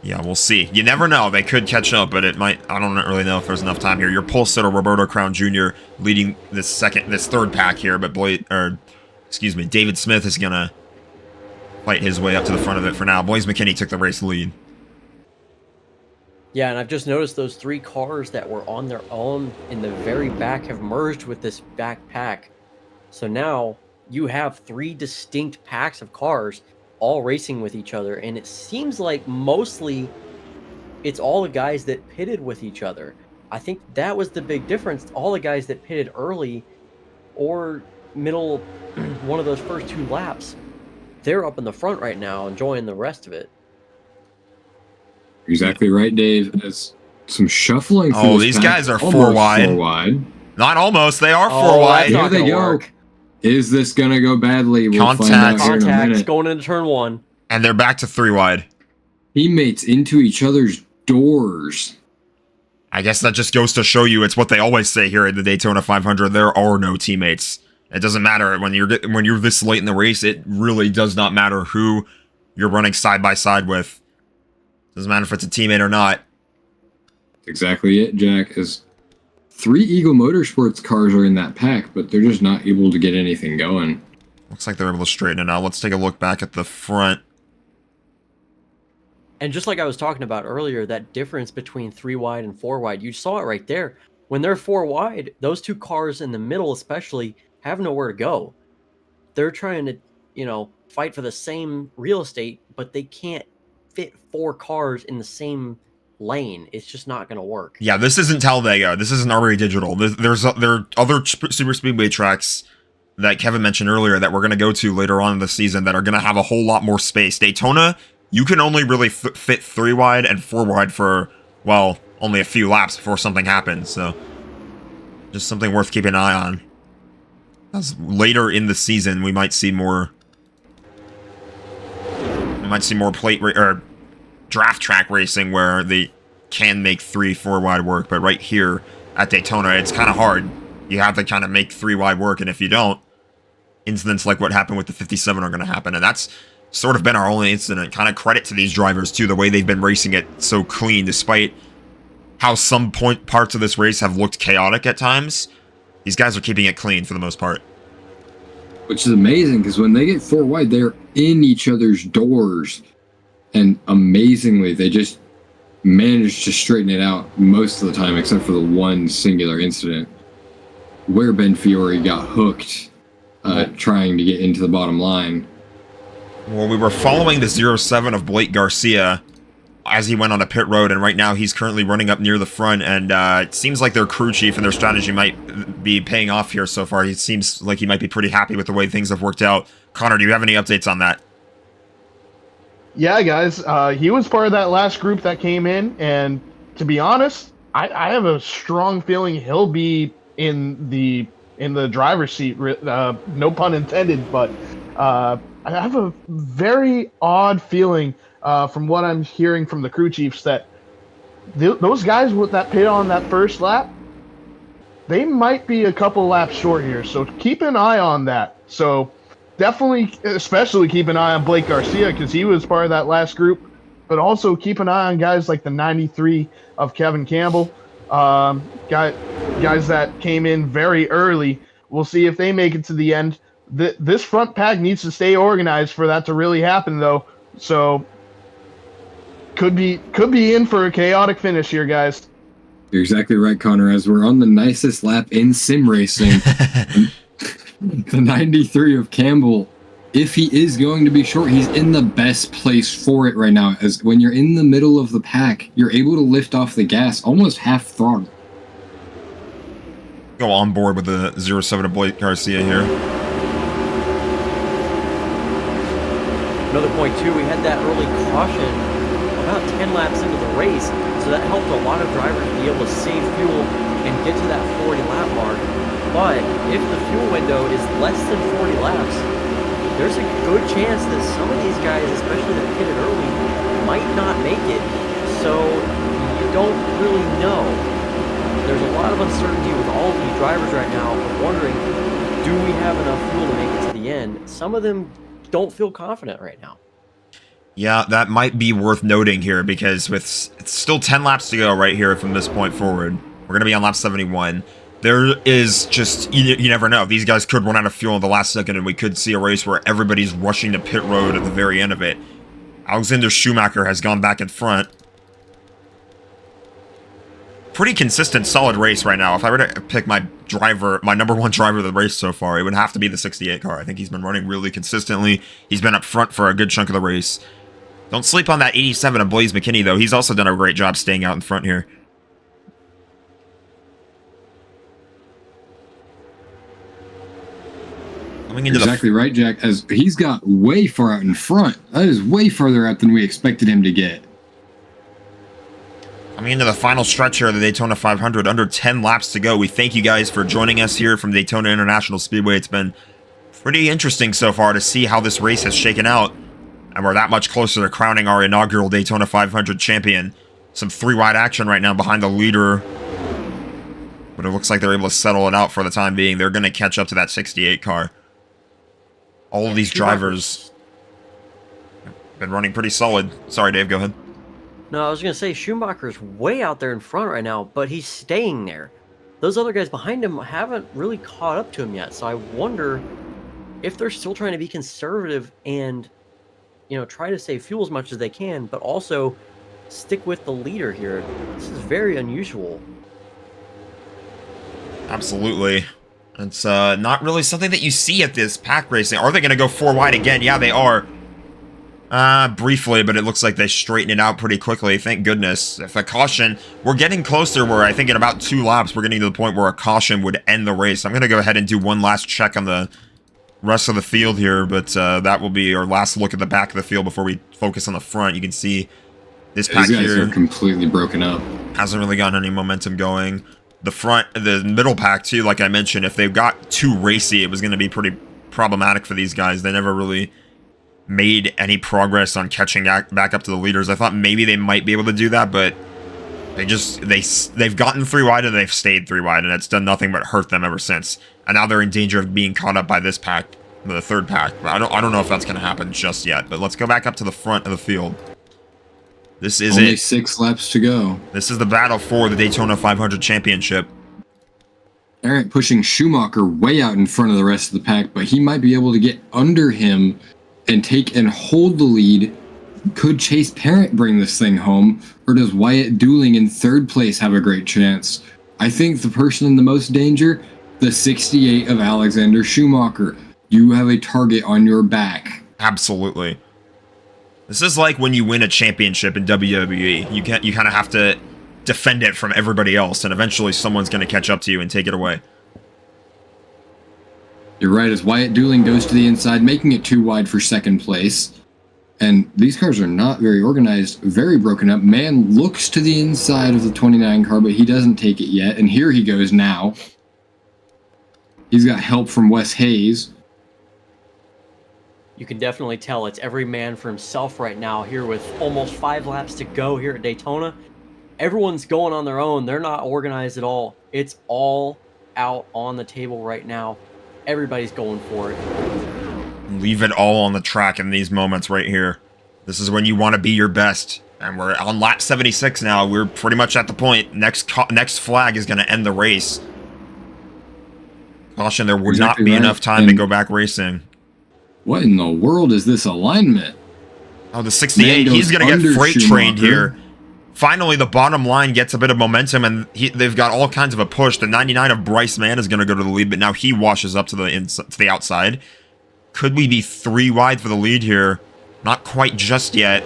Yeah, we'll see. You never know. They could catch up, but it might. I don't really know if there's enough time here. Your pole sitter, Roberto Crown Jr., leading this third pack here, but David Smith is gonna fight his way up to the front of it for now. Blaze McKinney took the race lead. Yeah, and I've just noticed those 3 cars that were on their own in the very back have merged with this back pack. So now you have 3 distinct packs of cars all racing with each other, and it seems like mostly it's all the guys that pitted with each other. I think that was the big difference. All the guys that pitted early or middle, one of those first 2 laps, they're up in the front right now enjoying the rest of it. Exactly right, Dave. As some shuffling. Oh, these guys are 4 wide. 4 wide. Not almost. They are 4 wide. Here they go. Work. Is this gonna go badly? We'll Contact. Find out here in a minute. Going into turn 1. And they're back to 3 wide. Teammates into each other's doors. I guess that just goes to show you it's what they always say here at the Daytona 500. There are no teammates. It doesn't matter when you're this late in the race. It really does not matter who you're running side by side with. Doesn't matter if it's a teammate or not. Exactly it, Jack. As 3 Eagle Motorsports cars are in that pack, but they're just not able to get anything going. Looks like they're able to straighten it out. Let's take a look back at the front. And just like I was talking about earlier, that difference between 3 wide and 4 wide, you saw it right there. When they're 4 wide, those 2 cars in the middle especially have nowhere to go. They're trying to, fight for the same real estate, but they can't fit 4 cars in the same lane. It's just not going to work. Yeah, this isn't Talladega. This isn't RB Digital. There are other super speedway tracks that Kevin mentioned earlier that we're going to go to later on in the season that are going to have a whole lot more space. Daytona, you can only really fit 3 wide and 4 wide for, well, only a few laps before something happens. So just something worth keeping an eye on. As later in the season, we might see more or draft track racing where they can make 3-4 wide work, but right here at Daytona, it's kind of hard. You have to kind of make 3 wide work, and if you don't, incidents like what happened with the 57 are going to happen, and that's sort of been our only incident. Kind of credit to these drivers, too, the way they've been racing it so clean, despite how some parts of this race have looked chaotic at times. These guys are keeping it clean for the most part. Which is amazing, because when they get 4 wide, they're in each other's doors. And amazingly, they just managed to straighten it out most of the time, except for the one singular incident where Ben Fiore got hooked trying to get into the bottom line. Well, we were following the 07 of Blake Garcia as he went on a pit road, and right now he's currently running up near the front, and it seems like their crew chief and their strategy might be paying off here so far. He seems like he might be pretty happy with the way things have worked out. Connor, do you have any updates on that? Yeah, guys, he was part of that last group that came in, and to be honest, I have a strong feeling he'll be in the driver's seat. No pun intended, but I have a very odd feeling from what I'm hearing from the crew chiefs that those guys with that pit on that first lap, they might be a couple laps short here. So keep an eye on that. So definitely, especially keep an eye on Blake Garcia because he was part of that last group. But also keep an eye on guys like the 93 of Kevin Campbell, guys that came in very early. We'll see if they make it to the end. This front pack needs to stay organized for that to really happen, though. So could be in for a chaotic finish here, guys. You're exactly right, Connor. As we're on the nicest lap in sim racing, the 93 of Campbell, if he is going to be short, he's in the best place for it right now. As when you're in the middle of the pack, you're able to lift off the gas almost half throttle. Go on board with the 07 of Blake Garcia here. Another point, too, we had that early caution about 10 laps into the race, so that helped a lot of drivers be able to save fuel and get to that 40 lap mark But if the fuel window is less than 40 laps, there's a good chance that some of these guys, especially that pitted early, might not make it. So you don't really know. There's a lot of uncertainty with all of these drivers right now, wondering, do we have enough fuel to make it to the end? Some of them don't feel confident right now. Yeah, that might be worth noting here because with it's still 10 laps to go right here from this point forward. We're going to be on lap 71. There is just, you never know. These guys could run out of fuel in the last second, and we could see a race where everybody's rushing to pit road at the very end of it. Alexander Schumacher has gone back in front. Pretty consistent, solid race right now. If I were to pick my number one driver of the race so far, it would have to be the 68 car. I think he's been running really consistently. He's been up front for a good chunk of the race. Don't sleep on that 87 of Blaze McKinney, though. He's also done a great job staying out in front here. Exactly right, Jack. As he's got way far out in front. That is way farther out than we expected him to get. Coming into the final stretch here of the Daytona 500, under 10 laps to go. We thank you guys for joining us here from Daytona International Speedway. It's been pretty interesting so far to see how this race has shaken out. And we're that much closer to crowning our inaugural Daytona 500 champion. Some three-wide action right now behind the leader. But it looks like they're able to settle it out for the time being. They're going to catch up to that 68 car. All of these drivers have been running pretty solid. Sorry, Dave, go ahead. No, I was going to say Schumacher's way out there in front right now, but he's staying there. Those other guys behind him haven't really caught up to him yet, so I wonder if they're still trying to be conservative and, try to save fuel as much as they can, but also stick with the leader here. This is very unusual. Absolutely. It's not really something that you see at this pack racing. Are they going to go 4 wide again? Yeah, they are. Briefly, but it looks like they straighten it out pretty quickly. Thank goodness. If a caution, we're getting closer where I think in about 2 laps, we're getting to the point where a caution would end the race. I'm going to go ahead and do one last check on the rest of the field here, but that will be our last look at the back of the field before we focus on the front. You can see this pack These guys here are completely broken up. Hasn't really gotten any momentum going. The middle pack too, like I mentioned, if they've got too racy, it was going to be pretty problematic for these guys. They never really made any progress on catching back up to the leaders. I thought maybe they might be able to do that, but they've gotten 3 wide and they've stayed 3 wide, and it's done nothing but hurt them ever since. And now they're in danger of being caught up by this pack, the third pack. I don't know if that's going to happen just yet, but let's go back up to the front of the field. This is Only it. 6 laps to go. This is the battle for the Daytona 500 championship. All right, pushing Schumacher way out in front of the rest of the pack, but he might be able to get under him and take and hold the lead. Could Chase Parent bring this thing home, or does Wyatt Dooling in 3rd place have a great chance? I think the person in the most danger, the 68 of Alexander Schumacher. You have a target on your back. Absolutely. This is like when you win a championship in WWE. You kind of have to defend it from everybody else, and eventually someone's going to catch up to you and take it away. You're right, as Wyatt Dooling goes to the inside, making it 2 wide for 2nd place. And these cars are not very organized, very broken up. Man looks to the inside of the 29 car, but he doesn't take it yet. And here he goes now. He's got help from Wes Hayes. You can definitely tell it's every man for himself right now here with almost 5 laps to go here at Daytona. Everyone's going on their own. They're not organized at all. It's all out on the table right now. Everybody's going for it. Leave it all on the track in these moments right here. This is when you want to be your best. And we're on lap 76 now. We're pretty much at the point. Next flag is going to end the race. Caution, there would not be enough time to go back racing. What in the world is this alignment? Oh, the 68. He's going to get freight trained here. Finally, the bottom line gets a bit of momentum, and they've got all kinds of a push. The 99 of Bryce Mann is going to go to the lead, but now he washes up to the outside. Could we be 3 wide for the lead here? Not quite just yet.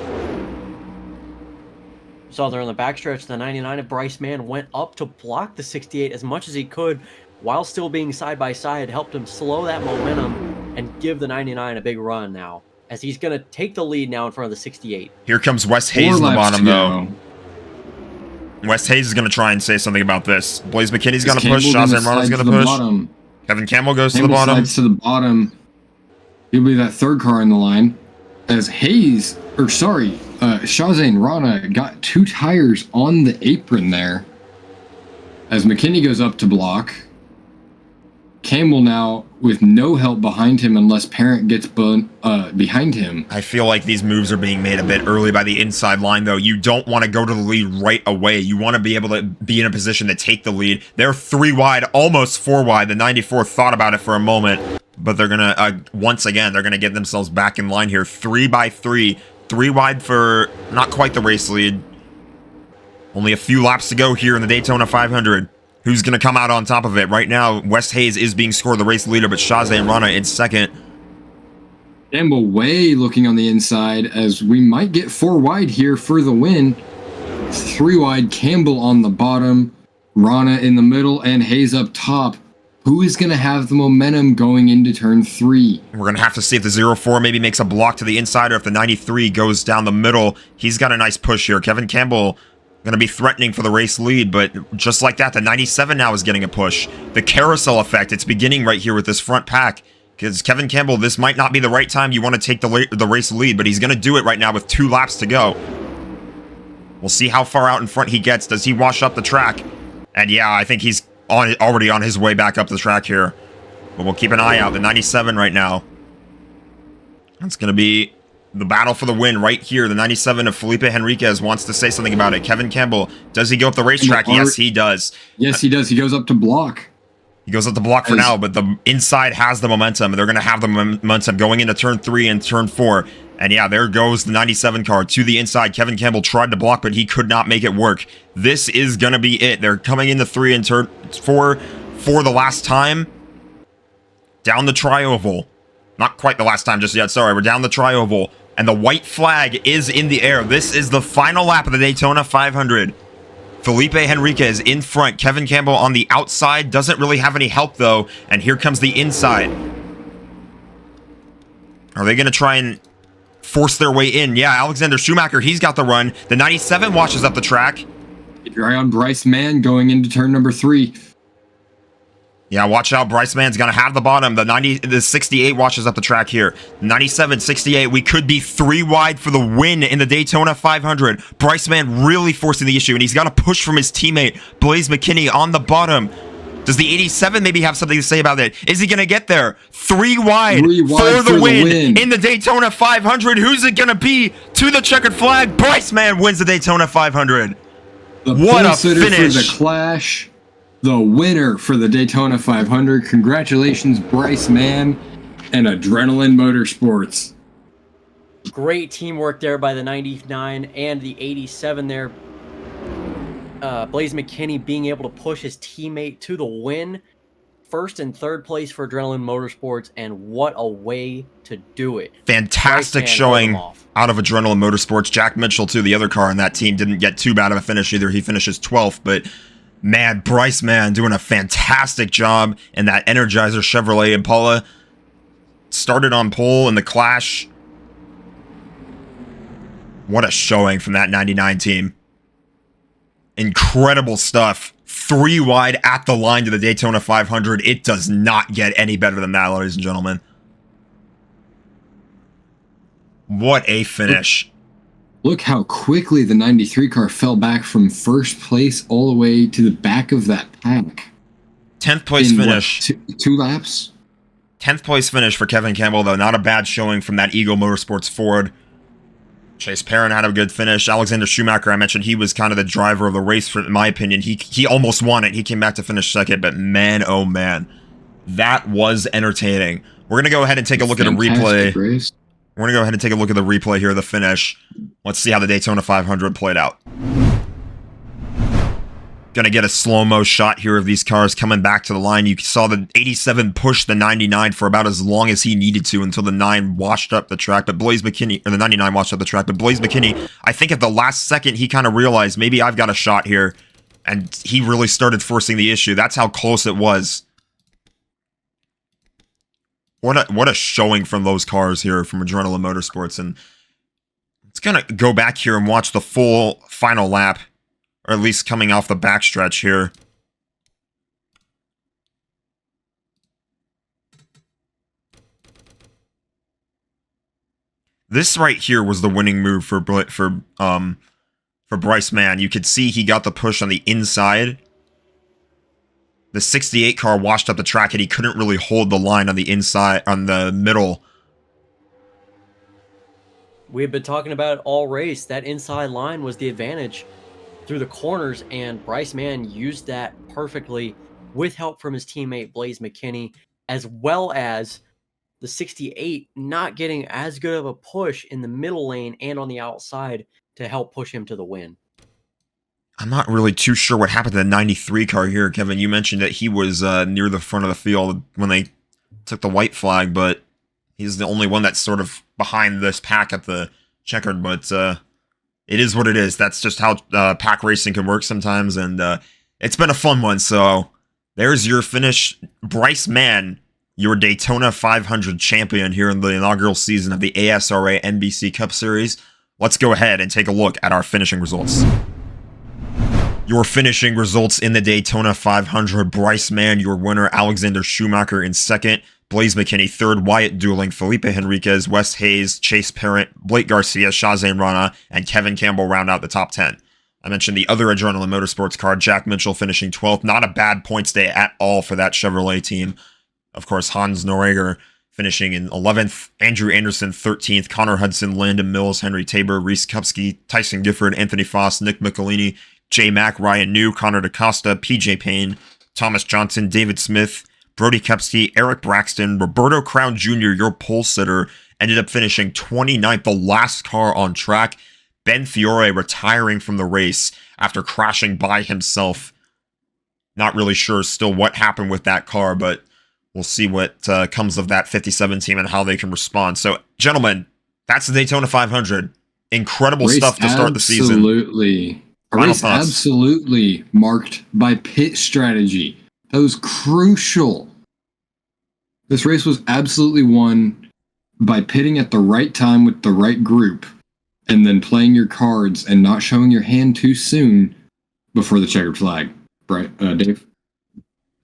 So there on the backstretch, the 99 of Bryce Mann went up to block the 68 as much as he could, while still being side by side, helped him slow that momentum and give the 99 a big run now, as he's going to take the lead now in front of the 68. Here comes Wes Hayes in the bottom, though. West Hayes is going to try and say something about this. Blaze McKinney's going to push. Campbell Shazam Rana's going to push. bottom. Kevin Campbell goes to the Campbell bottom. slides to the bottom. He'll be that third car in the line. As Shazam Rana got 2 tires on the apron there. As McKinney goes up to block. Campbell now with no help behind him unless Parent gets behind him. I feel like these moves are being made a bit early by the inside line, though. You don't want to go to the lead right away. You want to be able to be in a position to take the lead. They're 3 wide, almost 4 wide. The 94 thought about it for a moment, but they're going to, once again, they're going to get themselves back in line here. 3 by 3. 3 wide for not quite the race lead. Only a few laps to go here in the Daytona 500. Who's going to come out on top of it? Right now, West Hayes is being scored the race leader, but Shazam Rana in second. Campbell way looking on the inside as we might get 4 wide here for the win. 3 wide, Campbell on the bottom, Rana in the middle, and Hayes up top. Who is going to have the momentum going into turn 3? We're going to have to see if the 04 maybe makes a block to the inside or if the 93 goes down the middle. He's got a nice push here. Kevin Campbell going to be threatening for the race lead, but just like that, the 97 now is getting a push. The carousel effect, it's beginning right here with this front pack, because Kevin Campbell, this might not be the right time you want to take the race lead, but he's going to do it right now with 2 laps to go. We'll see how far out in front he gets. Does he wash up the track? And yeah, I think he's already on his way back up the track here. But we'll keep an eye out. The 97 right now. That's going to be the battle for the win right here. The 97 of Felipe Henriquez wants to say something about it. Kevin Campbell, does he go up the racetrack? Yes, he does. Yes, he does. He goes up to block. He goes up the block for now, but the inside has the momentum, and they're going to have the momentum going into turn 3 and turn 4. And yeah, there goes the 97 car to the inside. Kevin Campbell tried to block, but he could not make it work. This is going to be it. They're coming into 3 and turn 4 for the last time. Down the tri-oval. Not quite the last time just yet. Sorry, we're down the tri-oval. And the white flag is in the air. This is the final lap of the Daytona 500. Felipe Henriquez in front. Kevin Campbell on the outside. Doesn't really have any help, though. And here comes the inside. Are they going to try and force their way in? Yeah, Alexander Schumacher, he's got the run. The 97 washes up the track. Keep your eye on Bryce Mann going into turn number 3. Yeah, watch out. Bryce Mann's going to have the bottom. The 68 washes up the track here. 97, 68. We could be 3 wide for the win in the Daytona 500. Bryce Mann really forcing the issue, and he's got a push from his teammate, Blaze McKinney, on the bottom. Does the 87 maybe have something to say about it? Is he going to get there? 3 wide, for the win in the Daytona 500. Who's it going to be? To the checkered flag. Bryce Mann wins the Daytona 500. What a finish. For the clash. The winner for the Daytona 500. Congratulations, Bryce Mann and Adrenaline Motorsports. Great teamwork there by the 99 and the 87 there. Blaze McKinney being able to push his teammate to the win. First and third place for Adrenaline Motorsports, and what a way to do it. Fantastic showing out of Adrenaline Motorsports. Jack Mitchell, too, the other car on that team, didn't get too bad of a finish either. He finishes 12th, but man, Bryce Mann doing a fantastic job in that Energizer Chevrolet Impala. Started on pole in the clash. What a showing from that 99 team. Incredible stuff. 3 wide at the line to the Daytona 500. It does not get any better than that, ladies and gentlemen. What a finish. Look how quickly the 93 car fell back from first place all the way to the back of that pack. 10th place finish. What, 2 laps? 10th place finish for Kevin Campbell, though. Not a bad showing from that Eagle Motorsports Ford. Chase Perrin had a good finish. Alexander Schumacher, I mentioned, he was kind of the driver of the race, in my opinion. He almost won it. He came back to finish second, but man, oh man. That was entertaining. We're going to go ahead and take a look at a replay. Race. We're going to go ahead and take a look at the replay here of the finish. Let's see how the Daytona 500 played out. Going to get a slow-mo shot here of these cars coming back to the line. You saw the 87 push the 99 for about as long as he needed to until the 9 washed up the track. But Blaze McKinney, or the 99 washed up the track. But Blaze McKinney, I think at the last second, he kind of realized, maybe I've got a shot here. And he really started forcing the issue. That's how close it was. What a showing from those cars here from Adrenaline Motorsports. And it's going to go back here and watch the full final lap or at least coming off the backstretch here. This right here was the winning move for Bryce Mann. You could see he got the push on the inside. The 68 car washed up the track and he couldn't really hold the line on the inside, on the middle. We had been talking about it all race. That inside line was the advantage through the corners, and Bryce Mann used that perfectly with help from his teammate Blaze McKinney, as well as the 68 not getting as good of a push in the middle lane and on the outside to help push him to the win. I'm not really too sure what happened to the 93 car here, Kevin. You mentioned that he was near the front of the field when they took the white flag, but he's the only one that's sort of behind this pack at the checkered, but it is what it is. That's just how pack racing can work sometimes, and it's been a fun one. So there's your finish. Bryce Mann, your Daytona 500 champion here in the inaugural season of the ASRA NBC Cup Series. Let's go ahead and take a look at our finishing results. Your finishing results in the Daytona 500. Bryce Mann, your winner. Alexander Schumacher in second. Blaze McKinney third. Wyatt Dueling, Felipe Henriquez, Wes Hayes, Chase Parent, Blake Garcia, Shazane Rana, and Kevin Campbell round out the top 10. I mentioned the other Adrenaline Motorsports car, Jack Mitchell finishing 12th. Not a bad points day at all for that Chevrolet team. Of course, Hans Noreger finishing in 11th. Andrew Anderson 13th. Connor Hudson, Landon Mills, Henry Tabor, Reese Kupski, Tyson Gifford, Anthony Foss, Nick Michelini, J Mack, Ryan New, Connor DaCosta, PJ Payne, Thomas Johnson, David Smith, Brody Kepsky, Eric Braxton, Roberto Crown Jr., your pole sitter, ended up finishing 29th, the last car on track. Ben Fiore retiring from the race after crashing by himself. Not really sure still what happened with that car, but we'll see what comes of that 57 team and how they can respond. So, gentlemen, that's the Daytona 500. Incredible stuff to start the season. Absolutely. A race absolutely marked by pit strategy. That was crucial. This race was absolutely won by pitting at the right time with the right group and then playing your cards and not showing your hand too soon before the checkered flag. Right, Dave?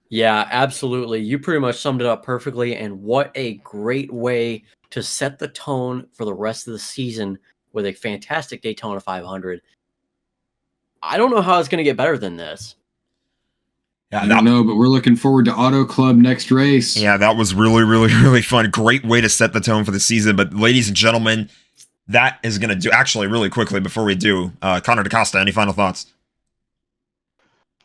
Yeah, absolutely. You pretty much summed it up perfectly, and what a great way to set the tone for the rest of the season with a fantastic Daytona 500. I don't know how it's going to get better than this. Yeah, I don't know, but we're looking forward to Auto Club next race. Yeah, that was really, really, really fun. Great way to set the tone for the season. But ladies and gentlemen, that is going to do... Actually, really quickly, before we do, Connor DaCosta, any final thoughts?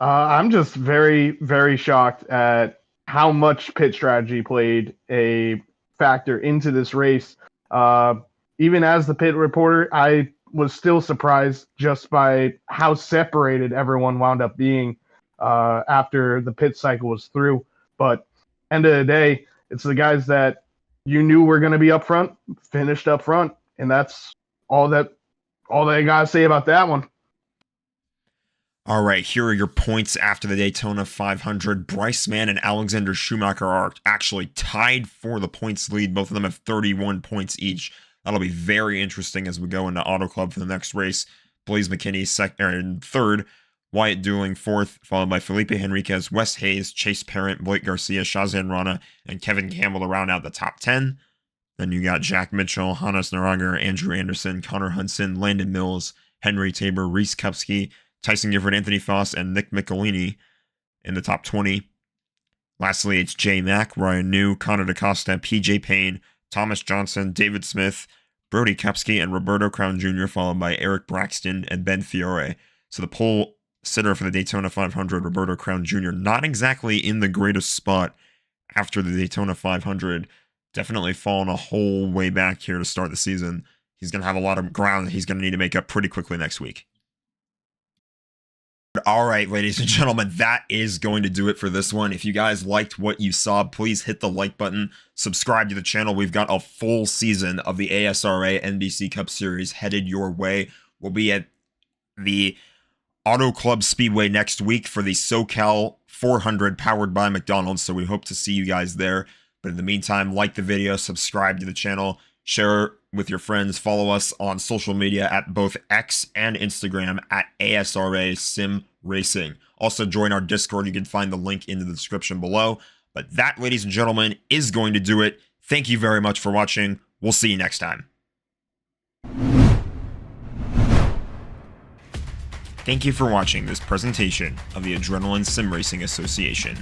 I'm just very, very shocked at how much pit strategy played a factor into this race. Even as the pit reporter, I was still surprised just by how separated everyone wound up being after the pit cycle was through. But end of the day, it's the guys that you knew were going to be up front, finished up front, and that's all they got to say about that one. All right, here are your points after the Daytona 500. Bryce Mann and Alexander Schumacher are actually tied for the points lead. Both of them have 31 points each. That'll be very interesting as we go into Auto Club for the next race. Blaze McKinney in third, Wyatt Dueling fourth, followed by Felipe Henriquez, Wes Hayes, Chase Parent, Blake Garcia, Shazan Rana, and Kevin Campbell to round out the top 10. Then you got Jack Mitchell, Hannes Noreger, Andrew Anderson, Connor Hudson, Landon Mills, Henry Tabor, Reese Kupski, Tyson Gifford, Anthony Foss, and Nick Michelini in the top 20. Lastly, it's J Mack, Ryan New, Connor DaCosta, PJ Payne, Thomas Johnson, David Smith, Brody Kepsky, and Roberto Crown Jr., followed by Eric Braxton and Ben Fiore. So the pole sitter for the Daytona 500, Roberto Crown Jr., not exactly in the greatest spot after the Daytona 500. Definitely fallen a whole way back here to start the season. He's going to have a lot of ground that he's going to need to make up pretty quickly next week. All right, ladies and gentlemen, that is going to do it for this one. If you guys liked what you saw, please hit the like button, subscribe to the channel. We've got a full season of the ASRA NBC Cup Series headed your way. We'll be at the Auto Club Speedway next week for the SoCal 400 powered by McDonald's, so we hope to see you guys there. But in the meantime, like the video, subscribe to the channel, share with your friends. Follow us on social media at both X and Instagram at ASRA Sim Racing. Also join our Discord. You can find the link in the description below. But that, ladies and gentlemen, is going to do it. Thank you very much for watching. We'll see you next time. Thank you for watching this presentation of the Adrenaline Sim Racing Association.